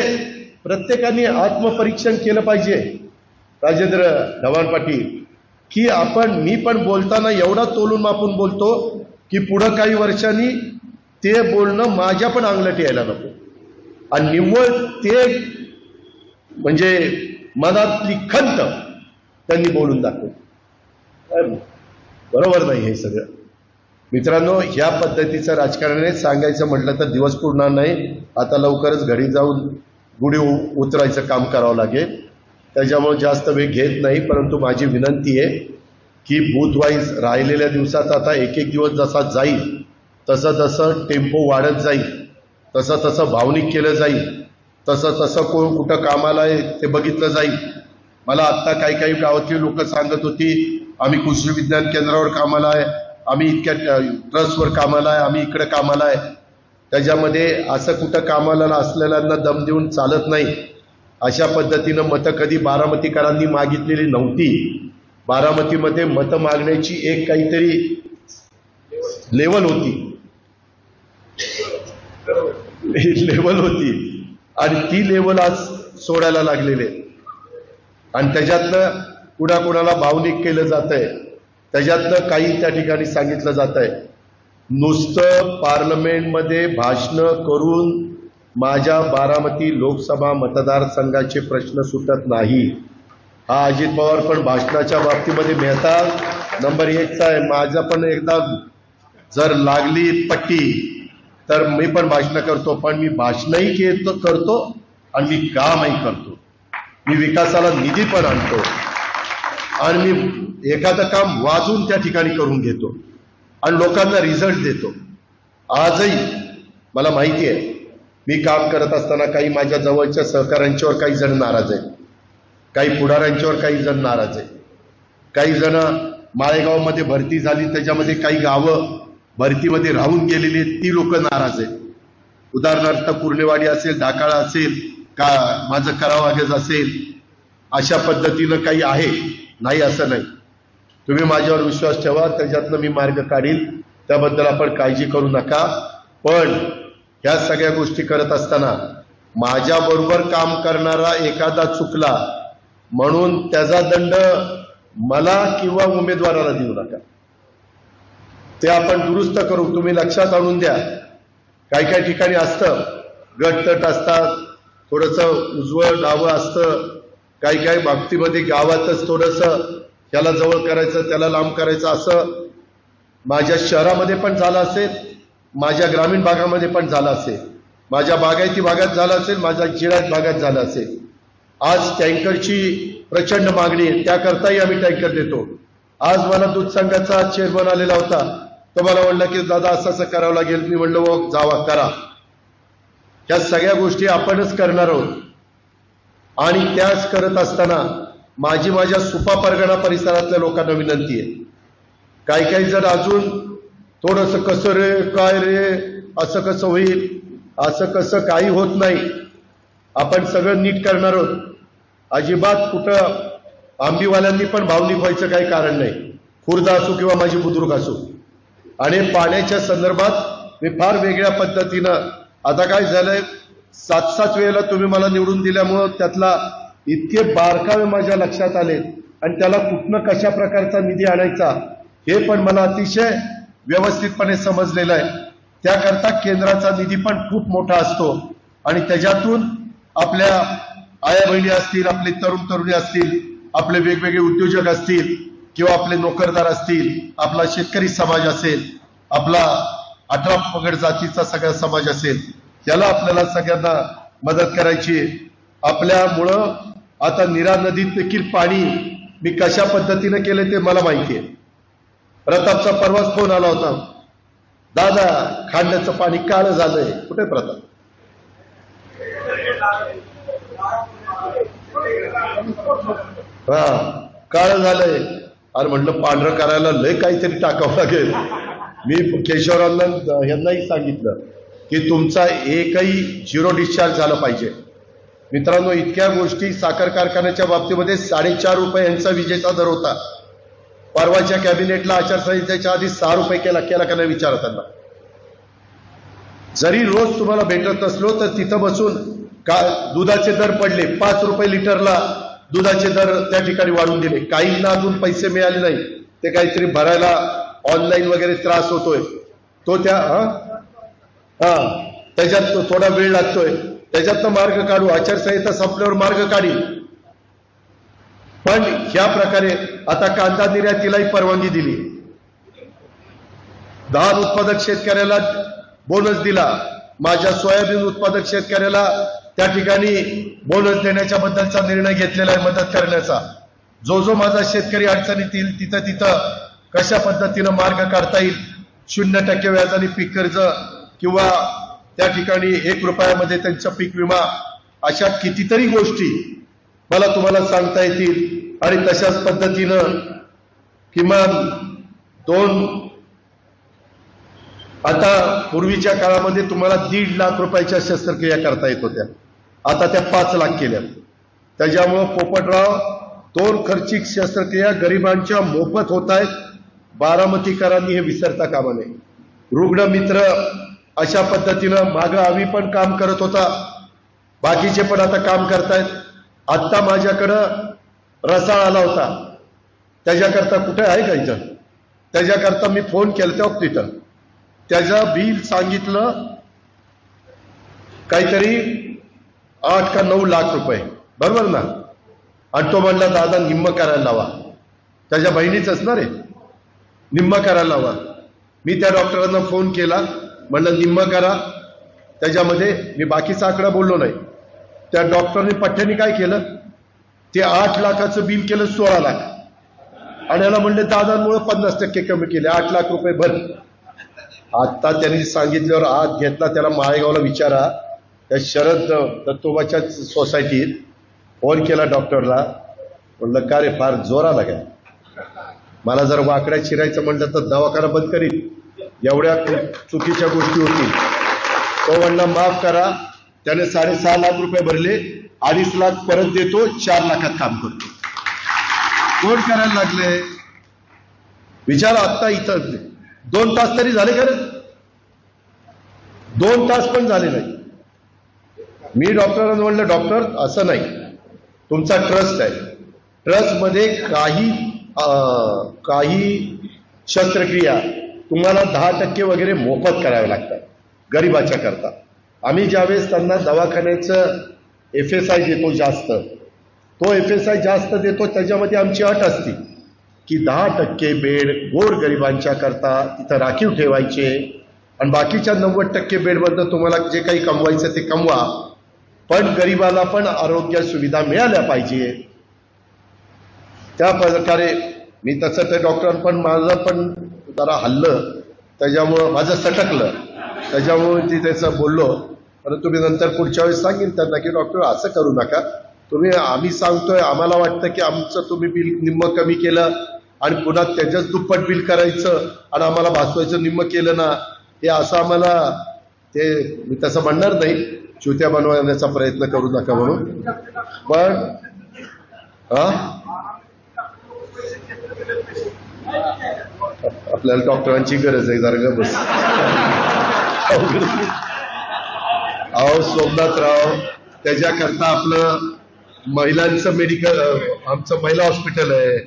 प्रत्येकाने आत्मपरीक्षण केलं पाहिजे. राजेंद्र ढवाण पाटील, की मी पण बोलताना एवढा तोलून मापून बोलतो की पुढं काही वर्षांनी ते बोलणं माझ्या पण अंगलट यायला नको, आणि निव्वळ ते म्हणजे मनातली खंत त्यांनी बोलून दाखवली. बरोबर नाही हे सगळं. मित्रांनो, ह्या पद्धतीचं राजकारणाने सांगायचं म्हटलं तर दिवस पुरणार नाही. आता लवकरच घरी जाऊन गुढी उतरायचं काम करावं लागेल, त्याच्यामुळे जास्त वेळ घेत नाही. परंतु माझी विनंती आहे की बूथ वाईज राहिलेल्या दिवसात आता एक दिवस जसा जाईल तसं टेम्पो वाढत जाईल, तसं भावनिक केलं जाईल, तसं कोण कुठं कामाला आहे ते बघितलं जाईल. मला आत्ता काही गावातली लोक सांगत होती, आम्ही कृषी विज्ञान केंद्रावर कामाला आहे, आम्ही इतक्या ट्रस्टवर कामाला आहे, आम्ही इकडे कामाला आहे. त्याच्यामध्ये असं कुठं कामाला असलेल्यांना दम देऊन चालत नाही. अशा पद्धतीनं मतं कधी बारामतीकरांनी मागितलेली नव्हती. बारामतीमध्ये मतं मागण्याची एक काहीतरी लेवल होती आणि ती लेवल आज सोडायला लागलेले आणि त्याच्यातनं कुणाकुणाला भावनिक केलं जात आहे. त्याच्यातनं काही त्या ठिकाणी सांगितलं जात आहे. नुसतं पार्लमेंटमध्ये भाषणं करून माझ्या बारामती लोकसभा मतदारसंघाचे प्रश्न सुटत नाही. हा अजित पवार पण भाषणाच्या बाबतीमध्ये मिळतात नंबर 1चा आहे. माझा पण एकदा जर लागली पट्टी तर मी पण भाषण करतो, पण मी भाषणही करतो आणि मी कामही करतो. मी विकासाला निधी पण आणतो आणि मी एखादं काम वाजून त्या ठिकाणी करून घेतो आणि लोकांना रिझल्ट देतो. आजही मला माहिती आहे मी काम करत असताना काही माझ्या जवळच्या सहकाऱ्यांच्यावर काही जण नाराज आहेत, काही पुढाऱ्यांच्यावर काही जण नाराज आहेत, काही जण माळेगावमध्ये भरती झाली त्याच्यामध्ये काही गावं भरतीमध्ये राहून गेलेली आहेत ती लोक नाराज आहेत. उदाहरणार्थ कुर्लेवाडी असेल, ढाकाळा असेल, का माझं करावागज असेल, अशा पद्धतीनं काही आहे, नाही असं नाही. तुम्ही माझ्यावर विश्वास ठेवा, त्याच्यातनं मी मार्ग काढील, त्याबद्दल आपण काळजी करू नका. पण ह्या सगळ्या गोष्टी करत असताना माझ्याबरोबर काम करणारा एखादा चुकला म्हणून त्याचा दंड मला किंवा उमेदवाराला देऊ नका. ते आपण दुरुस्त करू. तुम्ही लक्षात आणून द्या, काही काही ठिकाणी असतं गटतट असतात, थोडंसं उजवं डावं असतं, काही काही बाबतीमध्ये गावातच थोडंसं त्याला जवळ करायचं त्याला लांब करायचं. असं माझ्या शहरामध्ये पण झालं असेल, माझ्या ग्रामीण भागामध्ये पण झालं असेल, माझ्या बागायती भागात झालं असेल, माझ्या जिल्ह्यात भागात झालं असेल. आज टँकरची प्रचंड मागणी आहे, त्याकरताही आम्ही टँकर देतो. आज मला दूध संघाचा चेअरमन आलेला होता, तो मला म्हणलं की दादा असं असं करावं लागेल. मी म्हणलं हो जावा करा. ह्या सगळ्या गोष्टी आपणच करणार आहोत आणि त्याच करत असताना माझ्या सुपा परगणा परिसरातल्या लोकांना विनंती आहे, काही काही जर अजून थोडंसं कसं रे काय रे असं कसं होईल, असं कसं काही होत नाही, आपण सगळं नीट करणार आहोत. अजिबात कुठं आंबीवाल्यांनी पण भावनिक व्हायचं काही कारण नाही, खुर्द असो किंवा माझी बुद्रुक असो. आणि पाण्याच्या संदर्भात मी फार वेगळ्या पद्धतीनं, आता काय झालंय 7-7 वेळेला तुम्ही मला निवडून दिल्यामुळं त्यातला इतके बारकावे माझ्या लक्षात आले आणि त्याला कुठनं कशा प्रकारचा निधी आणायचा हे पण मला अतिशय व्यवस्थितपणे समजलेलं आहे. त्याकरता केंद्राचा निधी पण खूप मोठा असतो आणि त्याच्यातून आपल्या आया बहिणी असतील, आपले तरुण तरुणी असतील, आपले वेगवेगळे उद्योजक असतील किंवा आपले नोकरदार असतील, आपला शेतकरी समाज असेल, आपला 18 पगड जातीचा सगळा समाज असेल, त्याला आपल्याला सगळ्यांना मदत करायची. आपल्यामुळं आता नीरा नदीत देखील पाणी मी कशा पद्धतीने केले ते मला माहिती आहे. प्रतापचा परवाच फोन आला होता, दादा खांड्याचं पाणी काळं झालंय. कुठे प्रताप? हा काळं झालंय. अरे म्हटलं पांढरं करायला लय काहीतरी टाकावं लागेल. मी केशवरावांना यांनाही सांगितलं की तुमचा एकही झिरो डिस्चार्ज झालं पाहिजे. मित्रांनो, इतक्या गोष्टी साखर कारखान्याच्या बाबतीमध्ये 4.5 रुपये यांचा विजेचा दर होता. परवाच्या कॅबिनेटला आचारसंहितेच्या आधी 6 रुपये केला का नाही विचारा त्यांना. जरी रोज तुम्हाला भेटत नसलो तर तिथं बसून दुधाचे दर पडले, 5 रुपये लिटरला दुधाचे दर त्या ठिकाणी वाढून दिले. काहींना अजून पैसे मिळाले नाही, ते काहीतरी भरायला ऑनलाईन वगैरे त्रास होतोय, तो त्याच्यात थोडा वेळ लागतोय. त्याच्यातनं मार्ग काढू, आचारसंहिता संपल्यावर मार्ग काढील. पण ह्या प्रकारे आता कांदा निर्यातीलाही परवानगी दिली, धान उत्पादक शेतकऱ्याला बोनस दिला, माझ्या सोयाबीन उत्पादक शेतकऱ्याला त्या ठिकाणी बोनस देण्याच्या बद्दलचा निर्णय घेतलेला आहे, मदत करण्याचा. जो माझा शेतकरी अडचणीत येईल तिथं तिथं कशा पद्धतीनं मार्ग काढता येईल, 0% व्याजाने पीक कर्ज किंवा त्या ठिकाणी 1 रुपयामध्ये त्यांचा पीक विमा, अशा कितीतरी गोष्टी मला तुम्हाला सांगता येतील. आणि तशाच पद्धतीनं किमान 2, आता पूर्वीच्या काळामध्ये तुम्हाला 1.5 लाख रुपयाच्या शस्त्रक्रिया करता येत होत्या, आता त्या 5 लाख केल्या. त्याच्यामुळं पोपटराव 2 खर्चिक शस्त्रक्रिया गरिबांच्या मोफत होत आहेत. बारामतीकरांनी हे विसरता कामा नये. रुग्ण मित्र अशा पद्धतीनं मागं आम्ही पण काम करत होता, बाकीचे पण आता काम करतायत. आत्ता माझ्याकडं रसाळ आला होता, त्याच्याकरता कुठे आहे का इथं, त्याच्याकरता मी फोन केला तिथं, त्याचं बिल सांगितलं काहीतरी 8 का 9 लाख रुपये, बरोबर ना. आणि तो म्हणला दादा निम्म करायला लावा, त्याच्या बहिणीच असणार आहे, निम्म करायला लावा. मी त्या डॉक्टरांना फोन केला, म्हणलं निम्म करा. त्याच्यामध्ये मी बाकीचा आकडा बोललो नाही. त्या डॉक्टरने पठ्ठ्याने काय केलं, ते 8 लाखाचं बिल केलं 16 लाख, आणि याला म्हणले दादांमुळे 50% कमी केले, 8 लाख रुपये भर. आता त्यांनी सांगितल्यावर आत घेतला, त्याला माळेगावला विचारा, त्या शरद दत्तोबाच्या सोसायटीत फोन केला डॉक्टरला, म्हणलं का रे फार जोर आला काय, मला जर वाकड्या शिरायचं म्हणलं तर दवाखाना बंद करीन, एवढ्या चुकीच्या गोष्टी होतील. तो म्हणला माफ करा. त्याने 6.5 लाख रुपये भरले, 2.5 लाख परत देतो, 4 लाखात काम करतो. कोण करायला लागले विचार. आत्ता इथं 2 तास तरी झाले खरं, 2 तास पण झाले नाही. मी डॉक्टरांना म्हणलं डॉक्टर असं नाही, तुमचा ट्रस्ट आहे, ट्रस्टमध्ये काही शस्त्रक्रिया तुम्हाला 10% वगैरे मोफत कराव्या लागतात गरिबाच्या करता. आम्ही ज्यावेळेस त्यांना दवाखान्याचं FSI देतो जास्त, तो FSI जास्त देतो, त्याच्यामध्ये आमची अट असते की 10% बेड गोर गरिबांच्या करता तिथं राखीव ठेवायचे, आणि बाकीच्या 90% बेडमधनं तुम्हाला जे काही कमवायचं ते कमवा, पण गरिबाला पण आरोग्य सुविधा मिळाल्या पाहिजे. त्या प्रकारे मी तसं ते डॉक्टर पण माझं पण जरा हल्लं, त्याच्यामुळं माझं सटकलं, त्याच्यामुळे ती त्याचं बोललो. परंतु मी नंतर पुढच्या वेळेस सांगेन त्यांना की डॉक्टर असं करू नका, तुम्ही आम्ही सांगतोय, आम्हाला वाटतं की आमचं तुम्ही बिल निम्म कमी केलं आणि पुन्हा त्याच्याच दुप्पट बिल करायचं आणि आम्हाला भासवायचं निम्म केलं ना, हे असं आम्हाला ते मी तसं म्हणणार नाही, चुत्या बनवण्याचा प्रयत्न करू नका म्हणून. पण आपल्याला डॉक्टरांची गरज आहे, जरा बस. अहो सोमनाथराव, त्याच्याकरता आपलं महिलांचं मेडिकल, आमचं महिला हॉस्पिटल आहे,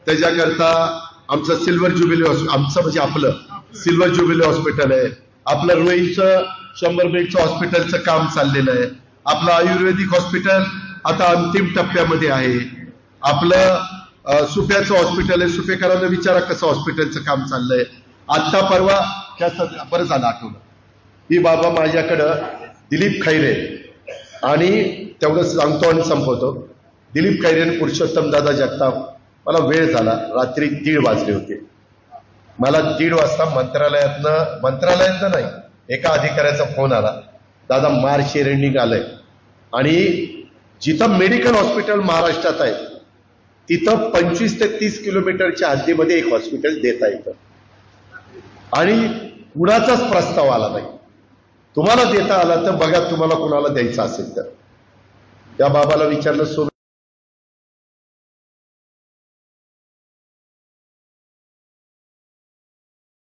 त्याच्याकरता आमचं सिल्वर ज्युबिली, आमचं म्हणजे आपलं सिल्वर ज्युबिली हॉस्पिटल आहे, आपलं रोईचं 100 बेडचं हॉस्पिटलचं काम चाललेलं आहे, आपलं आयुर्वेदिक हॉस्पिटल आता अंतिम टप्प्यामध्ये आहे, आपलं सुप्याचं हॉस्पिटल आहे, सुपेकरांना विचारा कसं हॉस्पिटलचं काम चाललंय. आत्ता परवा बरं झालं आठवलं, ही बाबा माझ्याकडं दिलीप खैरे, आणि तेवढं सांगतो आणि संपवतो, दिलीप खैरे आणि पुरुषोत्तम दादा जगताप, मला वेळ झाला, रात्री 1:30 वाजले होते. मला 1:30 वाजता मंत्रालयातनं नाही, एका अधिकाऱ्याचा फोन आला, दादा मार्च एंडिंग आलंय आणि जिथं मेडिकल हॉस्पिटल महाराष्ट्रात आहे तिथं 25 ते 30 किलोमीटरच्या हद्दीमध्ये एक हॉस्पिटल देता येतं, आणि कुणाचाच प्रस्ताव आला नाही. तुम्हाला देता आला तर बघा, तुम्हाला कुणाला द्यायचं असेल तर. त्या बाबाला विचारलं,